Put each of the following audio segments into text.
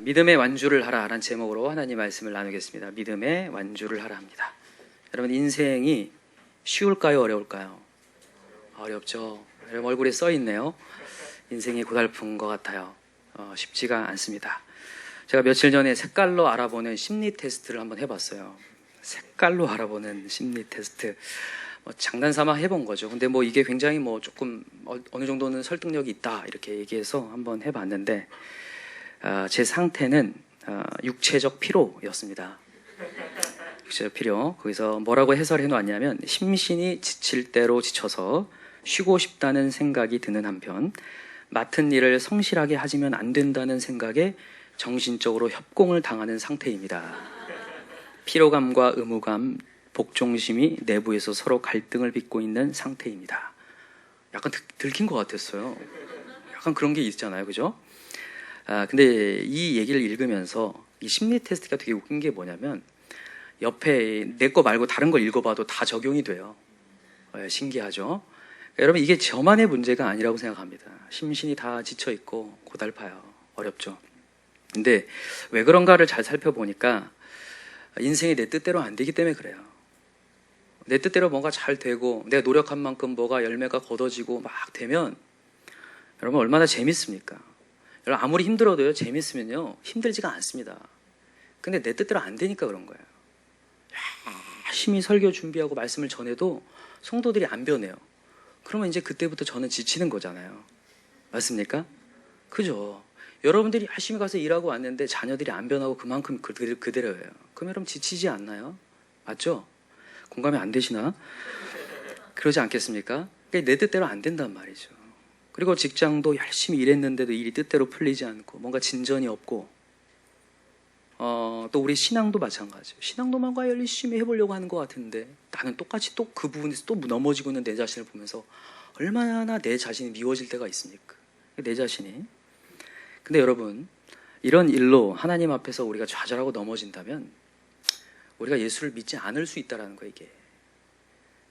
믿음의 완주를 하라 라는 제목으로 하나님 말씀을 나누겠습니다. 믿음의 완주를 하라 합니다. 여러분, 인생이 쉬울까요? 어려울까요? 어렵죠. 여러분 얼굴에 써 있네요. 인생이 고달픈 것 같아요. 쉽지가 않습니다. 제가 며칠 전에 색깔로 알아보는 심리 테스트를 한번 해봤어요. 색깔로 알아보는 심리 테스트. 장난삼아 해본 거죠. 근데 이게 굉장히 조금 어느 정도는 설득력이 있다 이렇게 얘기해서 한번 해봤는데 제 상태는 육체적 피로였습니다. 육체적 피로. 거기서 뭐라고 해설해 놓았냐면, 심신이 지칠 대로 지쳐서 쉬고 싶다는 생각이 드는 한편 맡은 일을 성실하게 하지면 안 된다는 생각에 정신적으로 협공을 당하는 상태입니다. 피로감과 의무감, 복종심이 내부에서 서로 갈등을 빚고 있는 상태입니다. 약간 들킨 것 같았어요. 약간 그런 게 있잖아요, 그죠? 근데 이 얘기를 읽으면서 이 심리 테스트가 되게 웃긴 게 뭐냐면, 옆에 내 거 말고 다른 걸 읽어봐도 다 적용이 돼요. 신기하죠? 여러분, 이게 저만의 문제가 아니라고 생각합니다. 심신이 다 지쳐있고 고달파요. 어렵죠. 근데 왜 그런가를 잘 살펴보니까 인생이 내 뜻대로 안 되기 때문에 그래요. 내 뜻대로 뭔가 잘 되고 내가 노력한 만큼 뭐가 열매가 걷어지고 막 되면 여러분 얼마나 재밌습니까? 여러분 아무리 힘들어도요, 재밌으면요 힘들지가 않습니다. 근데 내 뜻대로 안 되니까 그런 거예요. 열심히 설교 준비하고 말씀을 전해도 성도들이 안 변해요. 그러면 이제 그때부터 저는 지치는 거잖아요. 맞습니까? 그죠? 여러분들이 열심히 가서 일하고 왔는데 자녀들이 안 변하고 그만큼 그대로예요. 그럼 여러분 지치지 않나요? 맞죠? 공감이 안 되시나? 그러지 않겠습니까? 그러니까 내 뜻대로 안 된단 말이죠. 그리고 직장도 열심히 일했는데도 일이 뜻대로 풀리지 않고 뭔가 진전이 없고, 또 우리 신앙도 마찬가지예요. 신앙도 뭔가 열심히 해보려고 하는 것 같은데 나는 똑같이 또 그 부분에서 또 넘어지고 있는 내 자신을 보면서 얼마나 내 자신이 미워질 때가 있습니까? 내 자신이. 근데 여러분, 이런 일로 하나님 앞에서 우리가 좌절하고 넘어진다면 우리가 예수를 믿지 않을 수 있다는 거예요, 이게.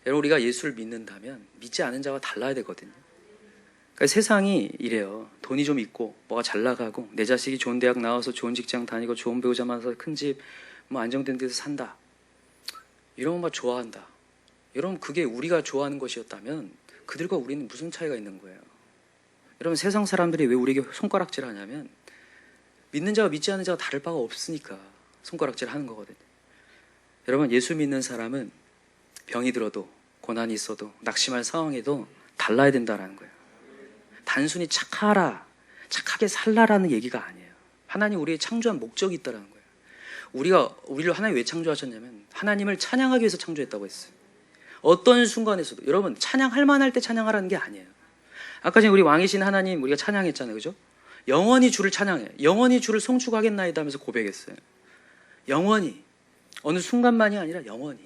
여러분, 우리가 예수를 믿는다면 믿지 않은 자와 달라야 되거든요. 그러니까 세상이 이래요. 돈이 좀 있고 뭐가 잘 나가고 내 자식이 좋은 대학 나와서 좋은 직장 다니고 좋은 배우자 만나서 큰 집 안정된 데서 산다, 이러면 막 좋아한다. 여러분, 그게 우리가 좋아하는 것이었다면 그들과 우리는 무슨 차이가 있는 거예요? 여러분, 세상 사람들이 왜 우리에게 손가락질 하냐면 믿는 자와 믿지 않는 자가 다를 바가 없으니까 손가락질 하는 거거든요. 여러분, 예수 믿는 사람은 병이 들어도 고난이 있어도 낙심할 상황에도 달라야 된다는 거예요. 단순히 착하라, 착하게 살라라는 얘기가 아니에요. 하나님 우리의 창조한 목적이 있다는 거예요. 우리를 하나님 왜 창조하셨냐면 하나님을 찬양하기 위해서 창조했다고 했어요. 어떤 순간에서도 여러분, 찬양할 만할 때 찬양하라는 게 아니에요. 아까 전에 우리 왕이신 하나님 우리가 찬양했잖아요, 그죠? 영원히 주를 찬양해, 영원히 주를 송축하겠나이다 하면서 고백했어요. 영원히, 어느 순간만이 아니라 영원히.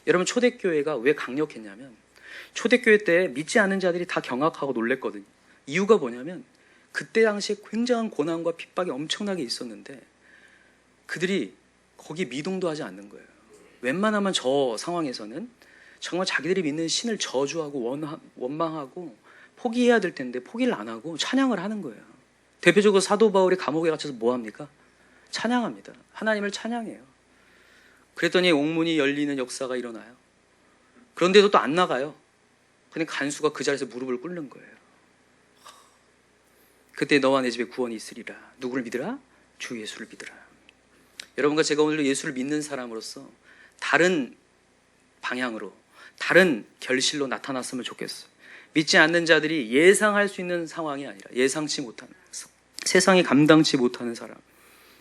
여러분, 초대교회가 왜 강력했냐면 초대교회 때 믿지 않는 자들이 다 경악하고 놀랬거든요. 이유가 뭐냐면 그때 당시에 굉장한 고난과 핍박이 엄청나게 있었는데 그들이 거기 미동도 하지 않는 거예요. 웬만하면 저 상황에서는 정말 자기들이 믿는 신을 저주하고 원망하고 포기해야 될 텐데 포기를 안 하고 찬양을 하는 거예요. 대표적으로 사도 바울이 감옥에 갇혀서 뭐 합니까? 찬양합니다. 하나님을 찬양해요. 그랬더니 옥문이 열리는 역사가 일어나요. 그런데도 또 안 나가요. 그냥 간수가 그 자리에서 무릎을 꿇는 거예요. 그때 너와 내 집에 구원이 있으리라. 누구를 믿으라? 주 예수를 믿으라. 여러분과 제가 오늘 예수를 믿는 사람으로서 다른 방향으로, 다른 결실로 나타났으면 좋겠어요. 믿지 않는 자들이 예상할 수 있는 상황이 아니라 예상치 못하는, 세상이 감당치 못하는 사람.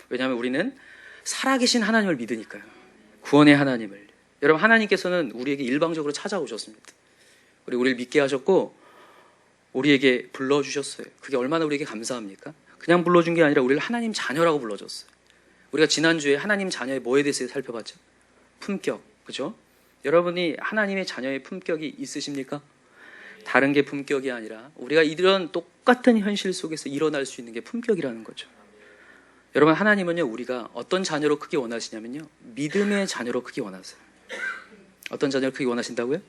왜냐하면 우리는 살아계신 하나님을 믿으니까요. 구원의 하나님을. 여러분, 하나님께서는 우리에게 일방적으로 찾아오셨습니다. 우리를 믿게 하셨고 우리에게 불러주셨어요. 그게 얼마나 우리에게 감사합니까? 그냥 불러준 게 아니라 우리를 하나님 자녀라고 불러줬어요. 우리가 지난주에 하나님 자녀의 뭐에 대해서 살펴봤죠? 품격, 그죠? 여러분이 하나님의 자녀의 품격이 있으십니까? 다른 게 품격이 아니라 우리가 이런 똑같은 현실 속에서 일어날 수 있는 게 품격이라는 거죠. 여러분, 하나님은요, 우리가 어떤 자녀로 크게 원하시냐면요, 믿음의 자녀로 크게 원하세요. 어떤 자녀를 크게 원하신다고요?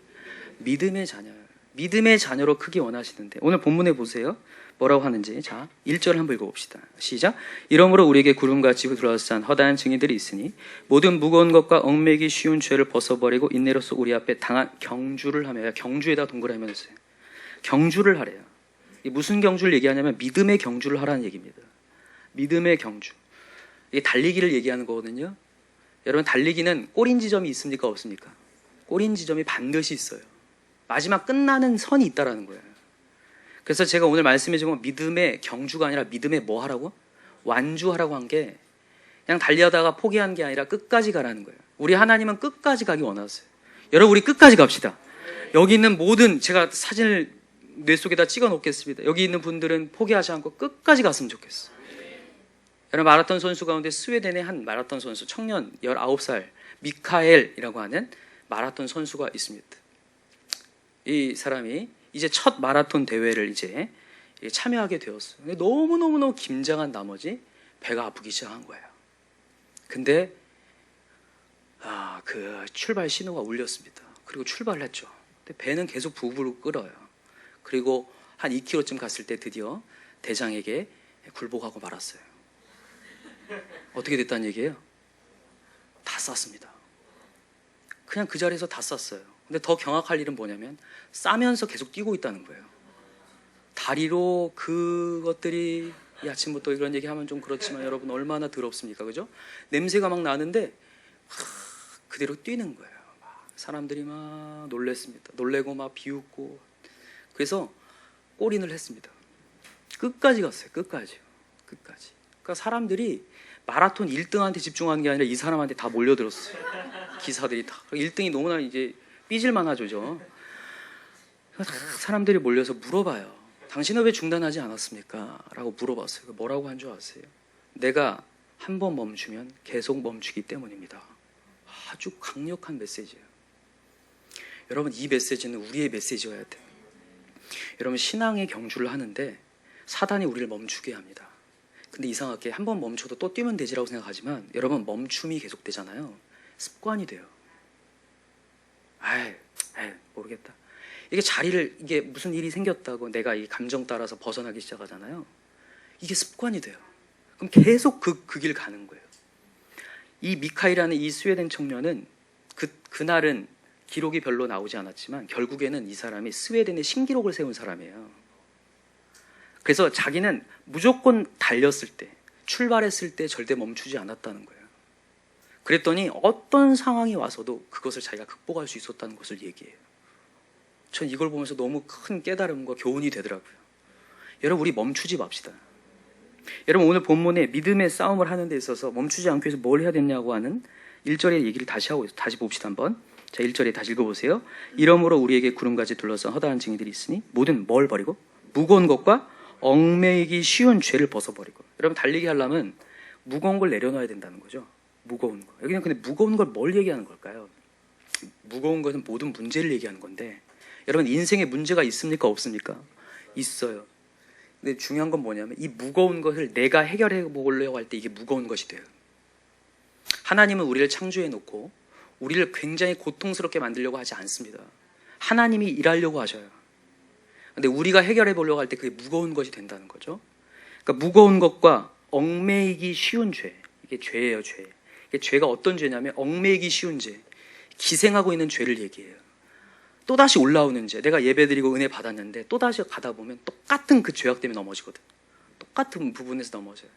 믿음의 자녀. 믿음의 자녀로 크기 원하시는데 오늘 본문에 보세요. 뭐라고 하는지. 자, 1절 한번 읽어봅시다. 시작. 이러므로 우리에게 구름같이 둘러싼 허다한 증인들이 있으니 모든 무거운 것과 얽매기 쉬운 죄를 벗어버리고 인내로서 우리 앞에 당한 경주를 하며, 경주에다 동그라미 넣으세요. 경주를 하래요. 무슨 경주를 얘기하냐면 믿음의 경주를 하라는 얘기입니다. 믿음의 경주. 이게 달리기를 얘기하는 거거든요. 여러분, 달리기는 꼬린 지점이 있습니까, 없습니까? 꼬린 지점이 반드시 있어요. 마지막 끝나는 선이 있다라는 거예요. 그래서 제가 오늘 말씀해 주면 믿음의 경주가 아니라 믿음의 뭐 하라고? 완주하라고 한 게 그냥 달려다가 포기한 게 아니라 끝까지 가라는 거예요. 우리 하나님은 끝까지 가기 원하세요. 여러분, 우리 끝까지 갑시다. 여기 있는 모든, 제가 사진을 뇌 속에다 찍어 놓겠습니다. 여기 있는 분들은 포기하지 않고 끝까지 갔으면 좋겠어요. 여러분, 마라톤 선수 가운데 스웨덴의 한 마라톤 선수, 청년 19살 미카엘이라고 하는 마라톤 선수가 있습니다. 이 사람이 이제 첫 마라톤 대회를 이제 참여하게 되었어요. 근데 너무너무 긴장한 나머지 배가 아프기 시작한 거예요. 근데 그 출발 신호가 울렸습니다. 그리고 출발을 했죠. 근데 배는 계속 부글부글 끓어요. 그리고 한 2km쯤 갔을 때 드디어 대장에게 굴복하고 말았어요. 어떻게 됐다는 얘기예요? 다 쌌습니다. 그냥 그 자리에서 다 쌌어요. 근데 더 경악할 일은 뭐냐면 싸면서 계속 뛰고 있다는 거예요. 다리로 그것들이, 이 아침부터 이런 얘기하면 좀 그렇지만 여러분 얼마나 더럽습니까, 그죠? 냄새가 막 나는데 그대로 뛰는 거예요. 사람들이 막 놀랬습니다. 놀래고 막 비웃고. 그래서 골인을 했습니다. 끝까지 갔어요. 끝까지. 그러니까 사람들이 마라톤 1등한테 집중하는 게 아니라 이 사람한테 다 몰려들었어요. 기사들이 다. 1등이 너무나 이제 삐질만 하죠. 사람들이 몰려서 물어봐요. 당신은 왜 중단하지 않았습니까? 라고 물어봤어요. 뭐라고 한 줄 아세요? 내가 한 번 멈추면 계속 멈추기 때문입니다. 아주 강력한 메시지예요. 여러분, 이 메시지는 우리의 메시지여야 돼요. 여러분, 신앙의 경주를 하는데 사단이 우리를 멈추게 합니다. 근데 이상하게 한 번 멈춰도 또 뛰면 되지라고 생각하지만 여러분, 멈춤이 계속되잖아요. 습관이 돼요. 모르겠다. 이게 무슨 일이 생겼다고 내가 이 감정 따라서 벗어나기 시작하잖아요. 이게 습관이 돼요. 그럼 계속 그 길 가는 거예요. 이 미카이라는 이 스웨덴 청년은 그날은 기록이 별로 나오지 않았지만 결국에는 이 사람이 스웨덴의 신기록을 세운 사람이에요. 그래서 자기는 무조건 달렸을 때, 출발했을 때 절대 멈추지 않았다는 거예요. 그랬더니 어떤 상황이 와서도 그것을 자기가 극복할 수 있었다는 것을 얘기해요. 전 이걸 보면서 너무 큰 깨달음과 교훈이 되더라고요. 여러분, 우리 멈추지 맙시다. 여러분, 오늘 본문에 믿음의 싸움을 하는 데 있어서 멈추지 않기 위해서 뭘 해야 되냐고 하는 1절의 얘기를 다시 봅시다 한번. 자, 1절에 다시 읽어보세요. 이러므로 우리에게 구름같이 둘러싼 허다한 증인들이 있으니 모든 뭘 버리고? 무거운 것과 얽매이기 쉬운 죄를 벗어버리고. 여러분, 달리기 하려면 무거운 걸 내려놔야 된다는 거죠. 무거운 거. 여기는 근데 무거운 걸 뭘 얘기하는 걸까요? 무거운 것은 모든 문제를 얘기하는 건데, 여러분, 인생에 문제가 있습니까, 없습니까? 있어요. 근데 중요한 건 뭐냐면 이 무거운 것을 내가 해결해 보려고 할 때 이게 무거운 것이 돼요. 하나님은 우리를 창조해 놓고 우리를 굉장히 고통스럽게 만들려고 하지 않습니다. 하나님이 일하려고 하셔요. 근데 우리가 해결해 보려고 할 때 그게 무거운 것이 된다는 거죠. 그러니까 무거운 것과 얽매이기 쉬운 죄. 이게 죄예요, 죄. 이게 죄가 어떤 죄냐면 얽매이기 쉬운 죄. 기생하고 있는 죄를 얘기해요. 또다시 올라오는 죄. 내가 예배드리고 은혜 받았는데 또다시 가다 보면 똑같은 그 죄악 때문에 넘어지거든. 똑같은 부분에서 넘어져요.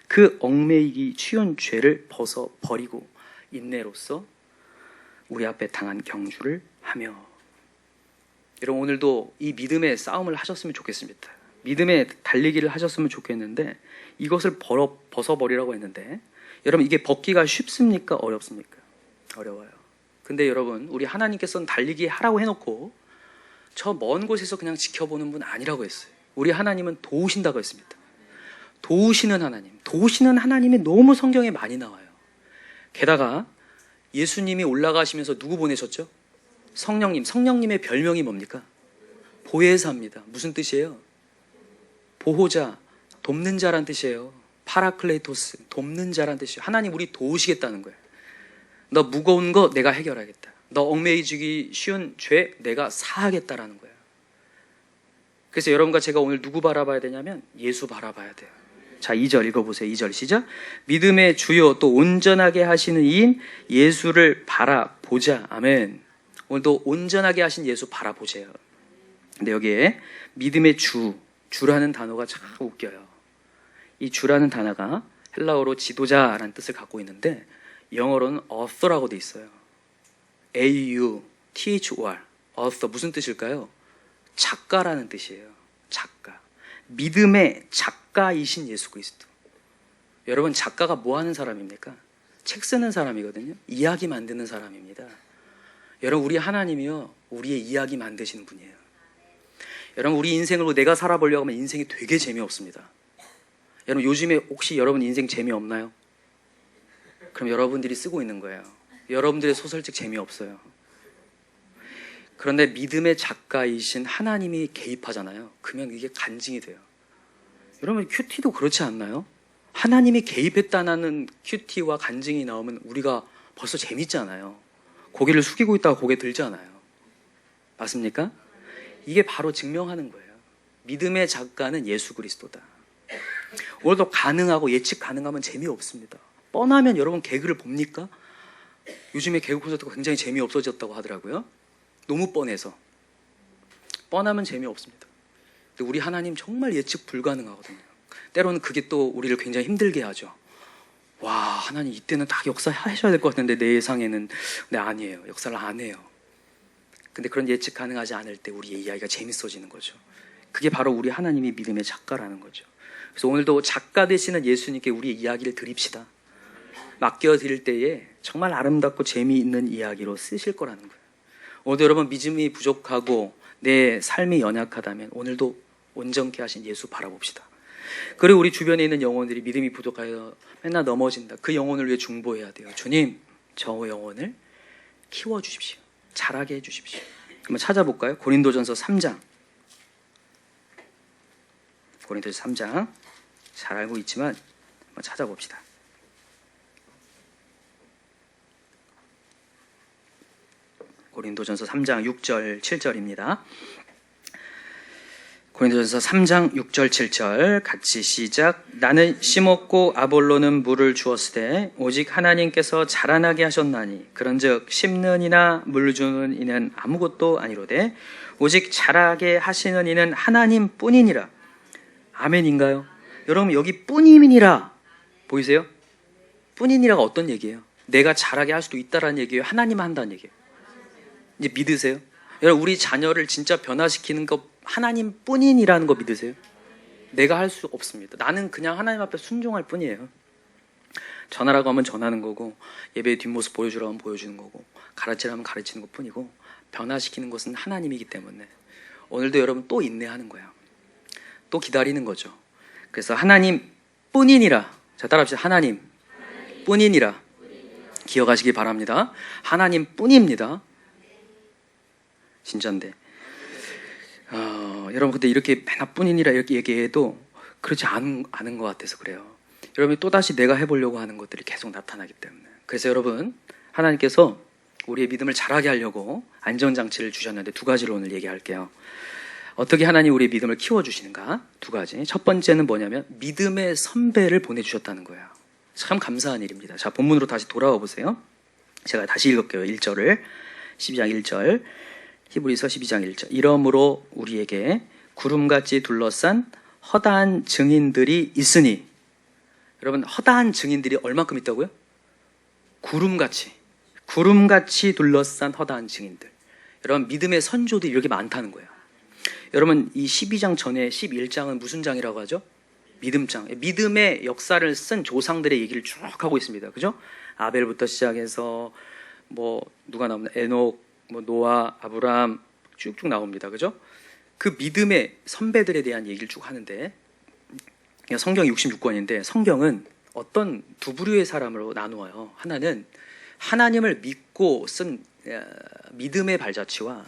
그 얽매이기 쉬운 죄를 벗어버리고 인내로서 우리 앞에 당한 경주를 하며. 여러분, 오늘도 이 믿음의 싸움을 하셨으면 좋겠습니다. 믿음의 달리기를 하셨으면 좋겠는데 이것을 벗어버리라고 했는데, 여러분, 이게 벗기가 쉽습니까, 어렵습니까? 어려워요. 근데 여러분, 우리 하나님께서는 달리기 하라고 해놓고 저 먼 곳에서 그냥 지켜보는 분 아니라고 했어요. 우리 하나님은 도우신다고 했습니다. 도우시는 하나님. 도우시는 하나님이 너무 성경에 많이 나와요. 게다가 예수님이 올라가시면서 누구 보내셨죠? 성령님. 성령님의 별명이 뭡니까? 보혜사입니다. 무슨 뜻이에요? 보호자, 돕는 자란 뜻이에요. 파라클레토스, 돕는 자란 뜻이에요. 하나님 우리 도우시겠다는 거예요. 너 무거운 거 내가 해결하겠다. 너 얽매이지기 쉬운 죄 내가 사하겠다라는 거예요. 그래서 여러분과 제가 오늘 누구 바라봐야 되냐면 예수 바라봐야 돼요. 자, 2절 읽어보세요. 2절 시작. 믿음의 주요 또 온전하게 하시는 이인 예수를 바라보자. 아멘. 오늘도 온전하게 하신 예수 바라보세요. 근데 여기에 믿음의 주라는 단어가 참 웃겨요. 이 주라는 단어가 헬라어로 지도자라는 뜻을 갖고 있는데 영어로는 author라고 돼 있어요. A-U-T-H-O-R. author 무슨 뜻일까요? 작가라는 뜻이에요. 작가. 믿음의 작가이신 예수 그리스도. 여러분, 작가가 뭐 하는 사람입니까? 책 쓰는 사람이거든요. 이야기 만드는 사람입니다. 여러분, 우리 하나님이요, 우리의 이야기 만드시는 분이에요. 여러분, 우리 인생으로 내가 살아보려고 하면 인생이 되게 재미없습니다. 여러분, 요즘에 혹시 여러분 인생 재미없나요? 그럼 여러분들이 쓰고 있는 거예요. 여러분들의 소설책 재미없어요. 그런데 믿음의 작가이신 하나님이 개입하잖아요. 그러면 이게 간증이 돼요. 여러분, 큐티도 그렇지 않나요? 하나님이 개입했다는 큐티와 간증이 나오면 우리가 벌써 재밌잖아요. 고개를 숙이고 있다가 고개 들잖아요. 맞습니까? 이게 바로 증명하는 거예요. 믿음의 작가는 예수 그리스도다. 오늘도 가능하고 예측 가능하면 재미없습니다. 뻔하면 여러분 개그를 봅니까? 요즘에 개그 콘서트가 굉장히 재미없어졌다고 하더라고요. 너무 뻔해서. 뻔하면 재미없습니다. 근데 우리 하나님 정말 예측 불가능하거든요. 때로는 그게 또 우리를 굉장히 힘들게 하죠. 와, 하나님 이때는 딱 역사하셔야 될 것 같은데 내 예상에는. 근데 아니에요. 역사를 안 해요. 근데 그런 예측 가능하지 않을 때 우리의 이야기가 재밌어지는 거죠. 그게 바로 우리 하나님이 믿음의 작가라는 거죠. 그래서 오늘도 작가 되시는 예수님께 우리의 이야기를 드립시다. 맡겨드릴 때에 정말 아름답고 재미있는 이야기로 쓰실 거라는 거예요. 오늘도 여러분 믿음이 부족하고 내 삶이 연약하다면 오늘도 온전케 하신 예수 바라봅시다. 그리고 우리 주변에 있는 영혼들이 믿음이 부족하여 맨날 넘어진다. 그 영혼을 위해 중보해야 돼요. 주님, 저 영혼을 키워주십시오. 자라게 해주십시오. 한번 찾아볼까요? 고린도전서 3장. 고린도전서 3장. 잘 알고 있지만 한번 찾아봅시다. 고린도전서 3장 6절 7절입니다. 고린도전서 3장 6절 7절 같이 시작. 나는 심었고 아볼로는 물을 주었으되 오직 하나님께서 자라나게 하셨나니 그런즉 심는 이나 물 주는 이는 아무것도 아니로되 오직 자라게 하시는 이는 하나님뿐이니라. 아멘인가요? 여러분, 여기 뿐이니라 보이세요? 뿐이니라가 어떤 얘기예요? 내가 자라게 할 수도 있다라는 얘기예요? 하나님 한다는 얘기예요? 이제 믿으세요? 여러분, 우리 자녀를 진짜 변화시키는 거 하나님뿐이라는 거 믿으세요? 내가 할 수 없습니다. 나는 그냥 하나님 앞에 순종할 뿐이에요. 전하라고 하면 전하는 거고, 예배의 뒷모습 보여주라고 하면 보여주는 거고, 가르치라면 가르치는 것 뿐이고, 변화시키는 것은 하나님이기 때문에 오늘도 여러분 또 인내하는 거예요. 또 기다리는 거죠. 그래서 하나님뿐이니라. 자, 따라합시다. 하나님뿐이니라. 기억하시기 바랍니다. 하나님뿐입니다. 진짜인데. 여러분, 근데 이렇게 맨날 뿐이니라 이렇게 얘기해도 그렇지 않은 것 같아서 그래요. 여러분이 또다시 내가 해보려고 하는 것들이 계속 나타나기 때문에. 그래서 여러분, 하나님께서 우리의 믿음을 자라게 하려고 안전장치를 주셨는데 두 가지로 오늘 얘기할게요. 어떻게 하나님 우리의 믿음을 키워주시는가? 두 가지. 첫 번째는 뭐냐면 믿음의 선배를 보내주셨다는 거예요. 참 감사한 일입니다. 자, 본문으로 다시 돌아와 보세요. 제가 다시 읽을게요. 1절을. 12장 1절. 히브리서 12장 1절. 이러므로 우리에게 구름같이 둘러싼 허다한 증인들이 있으니. 여러분, 허다한 증인들이 얼마큼 있다고요? 구름같이 둘러싼 허다한 증인들. 여러분, 믿음의 선조들이 이렇게 많다는 거예요. 여러분, 이 12장 전에 11장은 무슨 장이라고 하죠? 믿음장. 믿음의 역사를 쓴 조상들의 얘기를 쭉 하고 있습니다. 그죠? 아벨부터 시작해서 누가 나옵니다. 에녹, 노아, 아브라함 쭉쭉 나옵니다. 그죠? 그 믿음의 선배들에 대한 얘기를 쭉 하는데, 성경 66권인데 성경은 어떤 두 부류의 사람으로 나누어요. 하나는 하나님을 믿고 쓴 믿음의 발자취와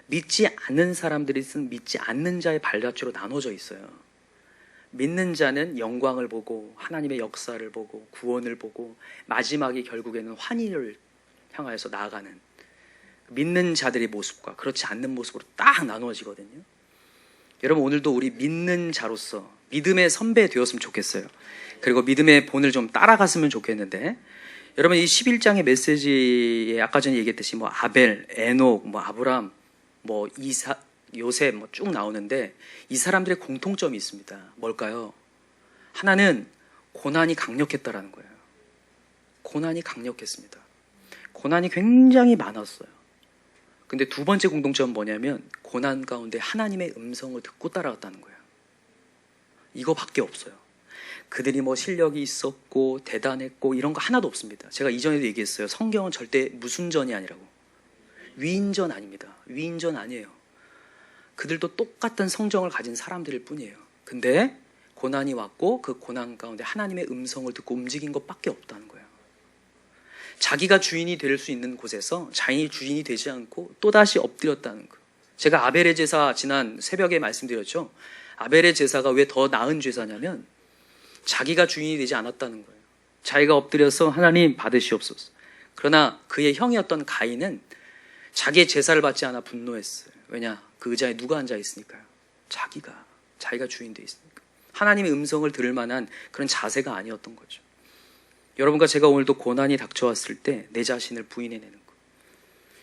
믿지 않는 사람들이 쓴 믿지 않는 자의 발자취로 나눠져 있어요. 믿는 자는 영광을 보고 하나님의 역사를 보고 구원을 보고 마지막에 결국에는 환희를 향하여서 나아가는 믿는 자들의 모습과 그렇지 않는 모습으로 딱 나누어지거든요. 여러분 오늘도 우리 믿는 자로서 믿음의 선배 되었으면 좋겠어요. 그리고 믿음의 본을 좀 따라갔으면 좋겠는데, 여러분 이 11장의 메시지에 아까 전에 얘기했듯이 뭐 아벨, 에녹, 뭐 아브람, 뭐 요셉 뭐 쭉 나오는데 이 사람들의 공통점이 있습니다. 뭘까요? 하나는 고난이 강력했다라는 거예요. 고난이 강력했습니다. 고난이 굉장히 많았어요. 근데 두 번째 공통점은 뭐냐면 고난 가운데 하나님의 음성을 듣고 따라갔다는 거예요. 이거밖에 없어요. 그들이 뭐 실력이 있었고 대단했고 이런 거 하나도 없습니다. 제가 이전에도 얘기했어요. 성경은 절대 무순전이 아니라고. 위인전 아닙니다. 위인전 아니에요. 그들도 똑같은 성정을 가진 사람들일 뿐이에요. 근데 고난이 왔고 그 고난 가운데 하나님의 음성을 듣고 움직인 것밖에 없다는 거예요. 자기가 주인이 될 수 있는 곳에서 자신이 주인이 되지 않고 또다시 엎드렸다는 거예요. 제가 아벨의 제사 지난 새벽에 말씀드렸죠. 아벨의 제사가 왜 더 나은 제사냐면 자기가 주인이 되지 않았다는 거예요. 자기가 엎드려서 하나님 받으시옵소서. 그러나 그의 형이었던 가인은 자기의 제사를 받지 않아 분노했어요. 왜냐? 그 의자에 누가 앉아 있으니까요. 자기가 주인 돼 있으니까. 하나님의 음성을 들을 만한 그런 자세가 아니었던 거죠. 여러분과 제가 오늘도 고난이 닥쳐왔을 때 내 자신을 부인해내는 거.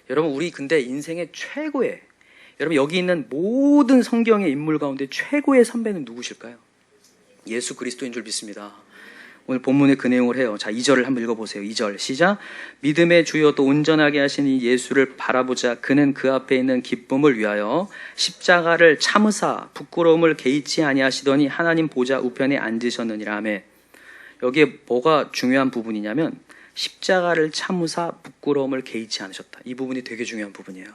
여러분 우리 근데 인생의 최고의, 여러분 여기 있는 모든 성경의 인물 가운데 최고의 선배는 누구실까요? 예수 그리스도인 줄 믿습니다. 오늘 본문의 그 내용을 해요. 자, 2절을 한번 읽어보세요. 2절 시작. 믿음의 주여 또 온전하게 하신 이 예수를 바라보자. 그는 그 앞에 있는 기쁨을 위하여 십자가를 참으사 부끄러움을 개의치 아니하시더니 하나님 보좌 우편에 앉으셨느니라. 아멘. 여기에 뭐가 중요한 부분이냐면 십자가를 참으사 부끄러움을 개의치 않으셨다. 이 부분이 되게 중요한 부분이에요.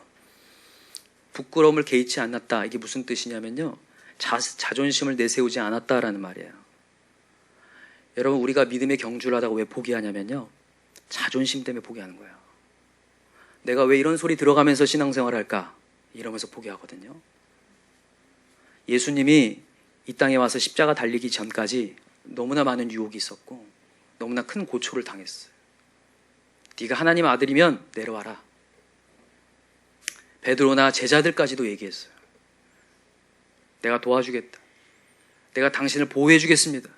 부끄러움을 개의치 않았다. 이게 무슨 뜻이냐면요. 자존심을 내세우지 않았다라는 말이에요. 여러분 우리가 믿음의 경주를 하다가 왜 포기하냐면요. 자존심 때문에 포기하는 거예요. 내가 왜 이런 소리 들어가면서 신앙생활을 할까? 이러면서 포기하거든요. 예수님이 이 땅에 와서 십자가 달리기 전까지 너무나 많은 유혹이 있었고 너무나 큰 고초를 당했어요. 네가 하나님 아들이면 내려와라. 베드로나 제자들까지도 얘기했어요. 내가 도와주겠다. 내가 당신을 보호해 주겠습니다.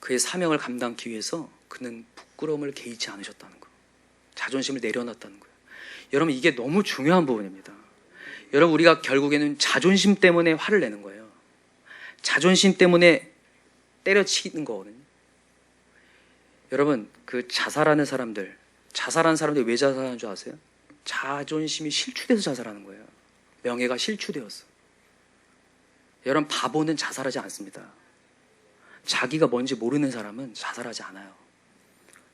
그의 사명을 감당하기 위해서 그는 부끄러움을 개의치 않으셨다는 거예요. 자존심을 내려놨다는 거예요. 여러분 이게 너무 중요한 부분입니다. 여러분 우리가 결국에는 자존심 때문에 화를 내는 거예요. 자존심 때문에 때려치는 거거든요. 여러분 그 자살하는 사람들 왜 자살하는 줄 아세요? 자존심이 실추돼서 자살하는 거예요. 명예가 실추되었어. 여러분 바보는 자살하지 않습니다. 자기가 뭔지 모르는 사람은 자살하지 않아요.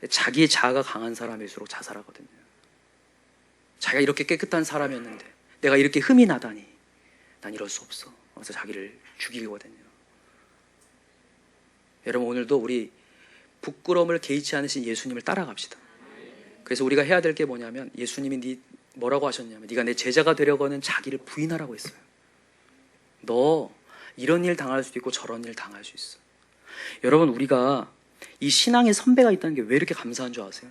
자기의 자아가 강한 사람일수록 자살하거든요. 자기가 이렇게 깨끗한 사람이었는데 내가 이렇게 흠이 나다니 난 이럴 수 없어. 그래서 자기를 죽이거든요. 여러분 오늘도 우리 부끄러움을 개의치 않으신 예수님을 따라갑시다. 그래서 우리가 해야 될 게 뭐냐면 예수님이 뭐라고 하셨냐면 네가 내 제자가 되려고는 자기를 부인하라고 했어요. 너 이런 일 당할 수도 있고 저런 일 당할 수 있어. 여러분 우리가 이 신앙의 선배가 있다는 게 왜 이렇게 감사한 줄 아세요?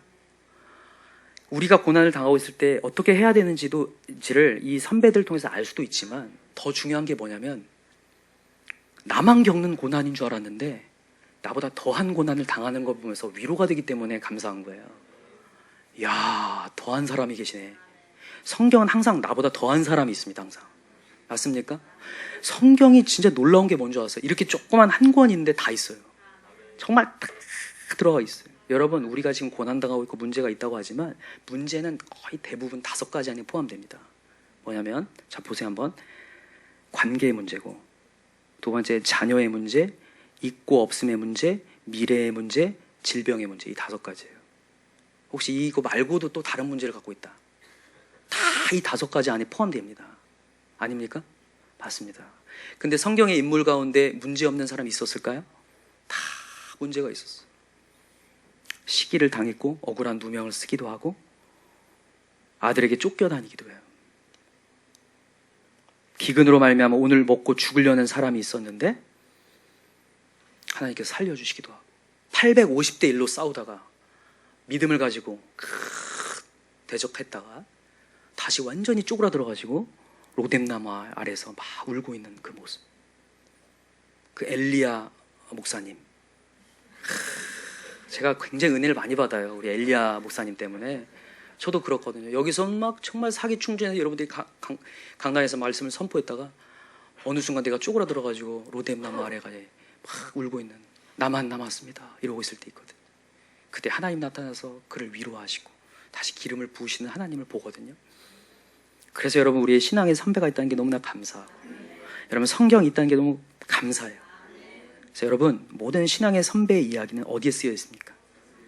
우리가 고난을 당하고 있을 때 어떻게 해야 되는지를 이 선배들 통해서 알 수도 있지만 더 중요한 게 뭐냐면 나만 겪는 고난인 줄 알았는데 나보다 더한 고난을 당하는 거 보면서 위로가 되기 때문에 감사한 거예요. 이야, 더한 사람이 계시네. 성경은 항상 나보다 더한 사람이 있습니다. 항상. 맞습니까? 성경이 진짜 놀라운 게 뭔지 아세요? 이렇게 조그만 한 권인데 다 있어요. 정말 딱 들어가 있어요. 여러분 우리가 지금 고난당하고 있고 문제가 있다고 하지만 문제는 거의 대부분 5가지 안에 포함됩니다. 뭐냐면 자 보세요 한번. 관계의 문제고, 두 번째 자녀의 문제, 있고 없음의 문제, 미래의 문제, 질병의 문제. 이 5가지예요. 혹시 이거 말고도 또 다른 문제를 갖고 있다. 다 이 5가지 안에 포함됩니다. 아닙니까? 맞습니다. 근데 성경의 인물 가운데 문제 없는 사람이 있었을까요? 다 문제가 있었어. 시기를 당했고 억울한 누명을 쓰기도 하고 아들에게 쫓겨다니기도 해요. 기근으로 말미암아 오늘 먹고 죽으려는 사람이 있었는데 하나님께서 살려주시기도 하고 850대 1로 싸우다가 믿음을 가지고 대적했다가 다시 완전히 쪼그라들어가지고 로뎀나무 아래서 막 울고 있는 그 모습. 그 엘리야 목사님. 제가 굉장히 은혜를 많이 받아요. 우리 엘리야 목사님 때문에. 저도 그렇거든요. 여기서 막 정말 사기 충전해서 여러분들이 강단에서 말씀을 선포했다가 어느 순간 내가 쪼그라들어가지고 로뎀나무 아래가 막 울고 있는, 나만 남았습니다 이러고 있을 때 있거든. 그때 하나님 나타나서 그를 위로하시고 다시 기름을 부으시는 하나님을 보거든요. 그래서 여러분, 우리의 신앙의 선배가 있다는 게 너무나 감사하고, 여러분 성경이 있다는 게 너무 감사해요. 그래서 여러분, 모든 신앙의 선배의 이야기는 어디에 쓰여 있습니까?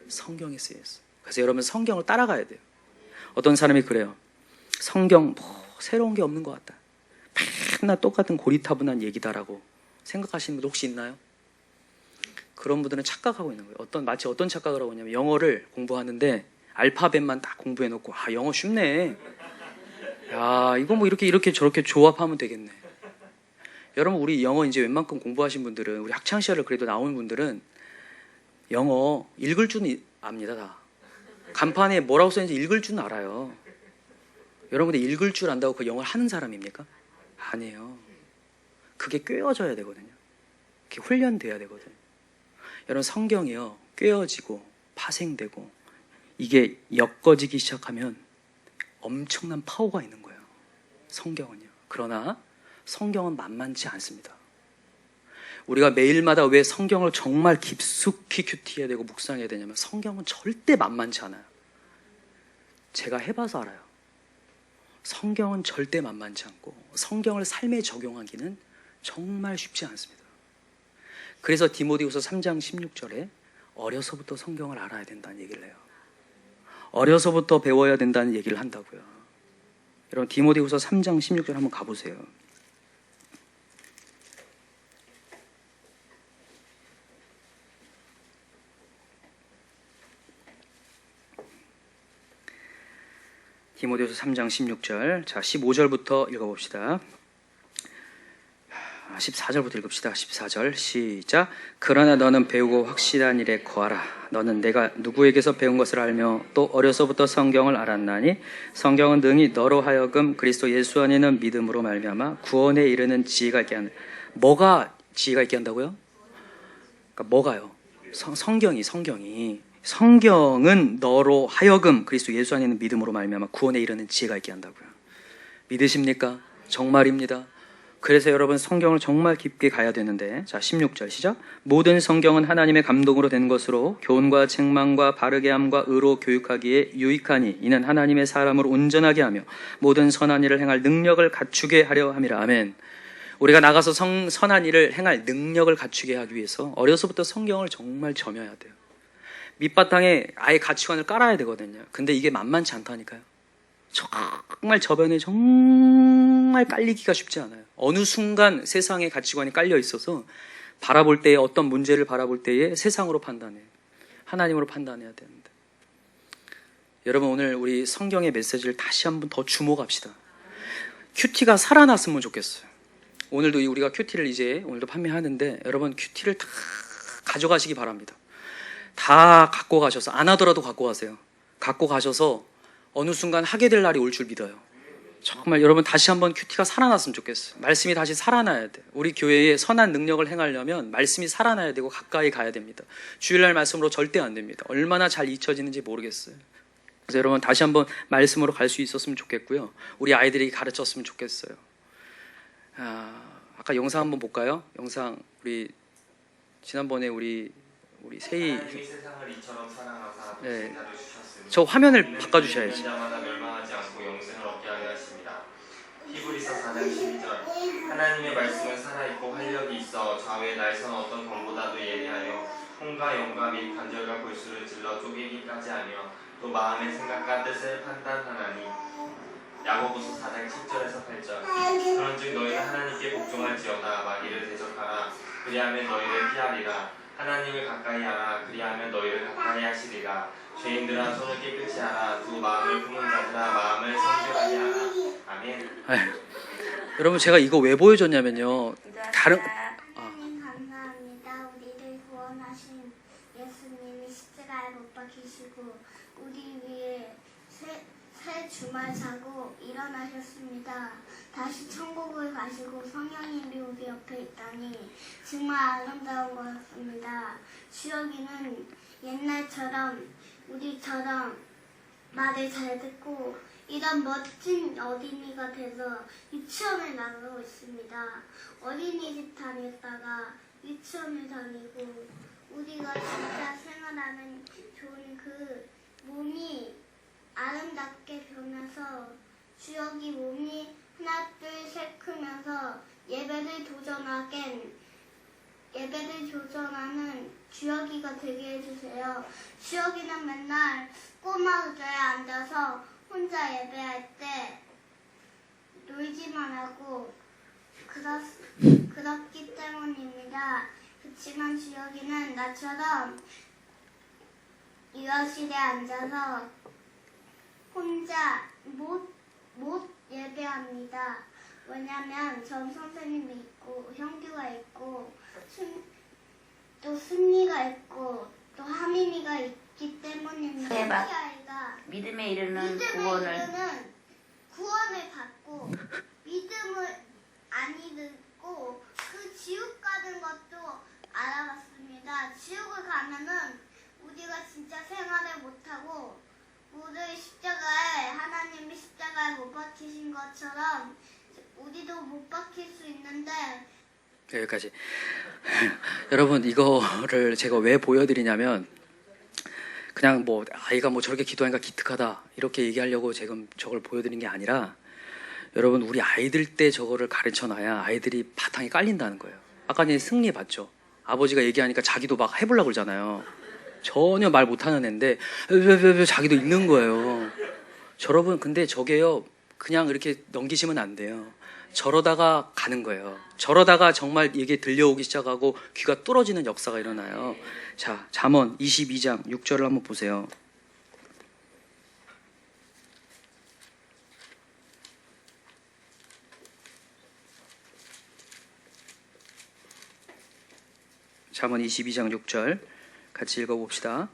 성경에 쓰여 있어요. 그래서 여러분 성경을 따라가야 돼요. 어떤 사람이 그래요. 성경 새로운 게 없는 것 같다, 맨날 똑같은 고리타분한 얘기다라고 생각하시는 분들 혹시 있나요? 그런 분들은 착각하고 있는 거예요. 마치 어떤 착각을 하고 있냐면, 영어를 공부하는데 알파벳만 딱 공부해놓고, 아 영어 쉽네, 야 이거 뭐 이렇게 저렇게 조합하면 되겠네. 여러분, 우리 영어 이제 웬만큼 공부하신 분들은, 우리 학창시절을 그래도 나오는 분들은 영어 읽을 줄은 압니다. 다 간판에 뭐라고 써있는지 읽을 줄은 알아요. 여러분들 읽을 줄 안다고 그 영어를 하는 사람입니까? 아니에요. 그게 꿰어져야 되거든요. 그게 훈련돼야 되거든요. 여러분, 성경이요, 꿰어지고 파생되고 이게 엮어지기 시작하면 엄청난 파워가 있는 거예요, 성경은요. 그러나 성경은 만만치 않습니다. 우리가 매일마다 왜 성경을 정말 깊숙이 큐티해야 되고 묵상해야 되냐면, 성경은 절대 만만치 않아요. 제가 해봐서 알아요. 성경은 절대 만만치 않고 성경을 삶에 적용하기는 정말 쉽지 않습니다. 그래서 디모데후서 3장 16절에 어려서부터 성경을 알아야 된다는 얘기를 해요. 어려서부터 배워야 된다는 얘기를 한다고요. 여러분, 디모데후서 3장 16절 한번 가보세요. 디모데후서 3장 16절. 자, 15절부터 읽어봅시다. 14절부터 읽읍시다. 14절 시작. 그러나 너는 배우고 확실한 일에 거하라. 너는 내가 누구에게서 배운 것을 알며 또 어려서부터 성경을 알았나니, 성경은 능히 너로 하여금 그리스도 예수 안에 있는 믿음으로 말미암아 구원에 이르는 지혜가 있게 한다. 뭐가 지혜가 있게 한다고요? 그러니까 뭐가요? 성경은 너로 하여금 그리스도 예수 안에 있는 믿음으로 말미암아 구원에 이르는 지혜가 있게 한다고요. 믿으십니까? 정말입니다. 그래서 여러분, 성경을 정말 깊게 가야 되는데, 자 16절 시작. 모든 성경은 하나님의 감동으로 된 것으로 교훈과 책망과 바르게 함과 의로 교육하기에 유익하니, 이는 하나님의 사람을 온전하게 하며 모든 선한 일을 행할 능력을 갖추게 하려 함이라. 아멘. 우리가 나가서 선한 일을 행할 능력을 갖추게 하기 위해서 어려서부터 성경을 정말 점여야 돼요. 밑바탕에 아예 가치관을 깔아야 되거든요. 근데 이게 만만치 않다니까요. 정말 저변에 정말 깔리기가 쉽지 않아요. 어느 순간 세상의 가치관이 깔려 있어서 바라볼 때에, 어떤 문제를 바라볼 때에 세상으로 판단해요. 하나님으로 판단해야 되는데, 여러분 오늘 우리 성경의 메시지를 다시 한번 더 주목합시다. 큐티가 살아났으면 좋겠어요. 오늘도 우리가 큐티를 이제 오늘도 판매하는데, 여러분 큐티를 다 가져가시기 바랍니다. 다 갖고 가셔서, 안 하더라도 갖고 가세요. 갖고 가셔서 어느 순간 하게 될 날이 올 줄 믿어요. 정말 여러분, 다시 한번 큐티가 살아났으면 좋겠어요. 말씀이 다시 살아나야 돼요. 우리 교회에 선한 능력을 행하려면 말씀이 살아나야 되고 가까이 가야 됩니다. 주일날 말씀으로 절대 안 됩니다. 얼마나 잘 잊혀지는지 모르겠어요. 그래서 여러분 다시 한번 말씀으로 갈 수 있었으면 좋겠고요. 우리 아이들이 가르쳤으면 좋겠어요. 아까 영상 한번 볼까요? 영상, 우리 지난번에 우리 세희, 하나님이 세상을 이처럼 사랑하사 네, 자도 주셨으니 저 화면을 바꿔주셔야지. 자마다 멸망하지 않고 영생을 얻게 하려 하십니다. 히브리서 4장 12절. 하나님의 말씀은 살아있고 활력이 있어 좌우의 날선 어떤 검보다도 예리하여 혼과 영과 및 관절과 골수를 찔러 쪼개기까지 하며 또 마음의 생각과 뜻을 판단하나니. 야고보서 4장 7절에서 8절. 그런즉 너희는 하나님께 복종할지어다. 마귀를 대적하라. 그리하면 너희를 피하리라. 하나님을 가까이 하라. 그리하면 너희를 가까이 하시리라. 죄인들아 손을 깨끗이 하라. 두 마음을 품은 자들아 마음을 성결하게 하라. 아멘. 여러분, 제가 이거 왜 보여줬냐면요, 다른 하나님 감사합니다. 우리를 구원하신 예수님이 십자가에 못 박히시고 우리 위해 새 주말 자고 일어나셨습니다. 다시 천국을 가시고 성령님이 우리 옆에 있다니 정말 아름다운 것 같습니다. 주혁이는 옛날처럼 우리처럼 말을 잘 듣고 이런 멋진 어린이가 돼서 유치원을 나가고 있습니다. 어린이집 다녔다가 유치원을 다니고 우리가 진짜 생활하는 좋은 그 몸이 아름답게 변해서 주혁이 몸이 하나 둘 셋 크면서 예배를 도전하는 주혁이가 되게 해주세요. 주혁이는 맨날 꼬마 의자에 앉아서 혼자 예배할 때 놀기만 하고 그렇기 때문입니다. 그렇지만 주혁이는 나처럼 유아실에 앉아서 혼자 못 예배합니다. 왜냐면 전 선생님이 있고 형규가 있고 또 승리가 있고 또 하민이가 있기 때문입니다. 대박. 우리 아이가 믿음에 이르는 구원을 받고 믿음을 안 잃고 그 지옥 가는 것도 알아봤습니다. 지옥을 가면은 우리가 진짜 생활을 못하고 우리 십자가에 하나님이 십자가에 못 박히신 것처럼 우리도 못 박힐 수 있는데 여기까지. 여러분 이거를 제가 왜 보여드리냐면 그냥 뭐 아이가 뭐 저렇게 기도하니까 기특하다 이렇게 얘기하려고 지금 저걸 보여드린 게 아니라 여러분 우리 아이들 때 저거를 가르쳐놔야 아이들이 바탕이 깔린다는 거예요. 아까 전에 승리 봤죠. 아버지가 얘기하니까 자기도 막 해보려고 그러잖아요. 전혀 말 못하는 애인데 자기도 읽는 거예요. 여러분 근데 저게요 그냥 이렇게 넘기시면 안 돼요. 저러다가 가는 거예요. 저러다가 정말 이게 들려오기 시작하고 귀가 뚫어지는 역사가 일어나요. 자, 잠언 22장 6절을 한번 보세요. 잠언 22장 6절 같이 읽어봅시다.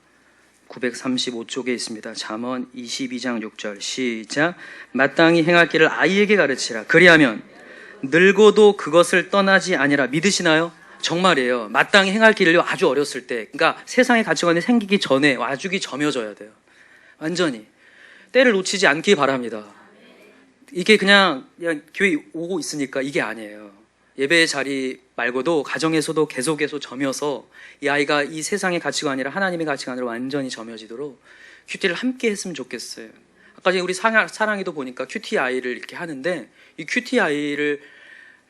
935쪽에 있습니다. 잠언 22장 6절 시작. 마땅히 행할 길을 아이에게 가르치라. 그리하면 늙어도 그것을 떠나지 아니라. 믿으시나요? 정말이에요. 마땅히 행할 길을 아주 어렸을 때, 그러니까 세상의 가치관이 생기기 전에 와주기 점여져야 돼요. 완전히 때를 놓치지 않기 바랍니다. 이게 그냥 교회 오고 있으니까 이게 아니에요. 예배의 자리 말고도 가정에서도 계속해서 점여서 이 아이가 이 세상의 가치관이라 하나님의 가치관으로 완전히 점여지도록 큐티를 함께 했으면 좋겠어요. 아까 전에 우리 사랑이도 보니까 큐티 아이를 이렇게 하는데 이 큐티 아이를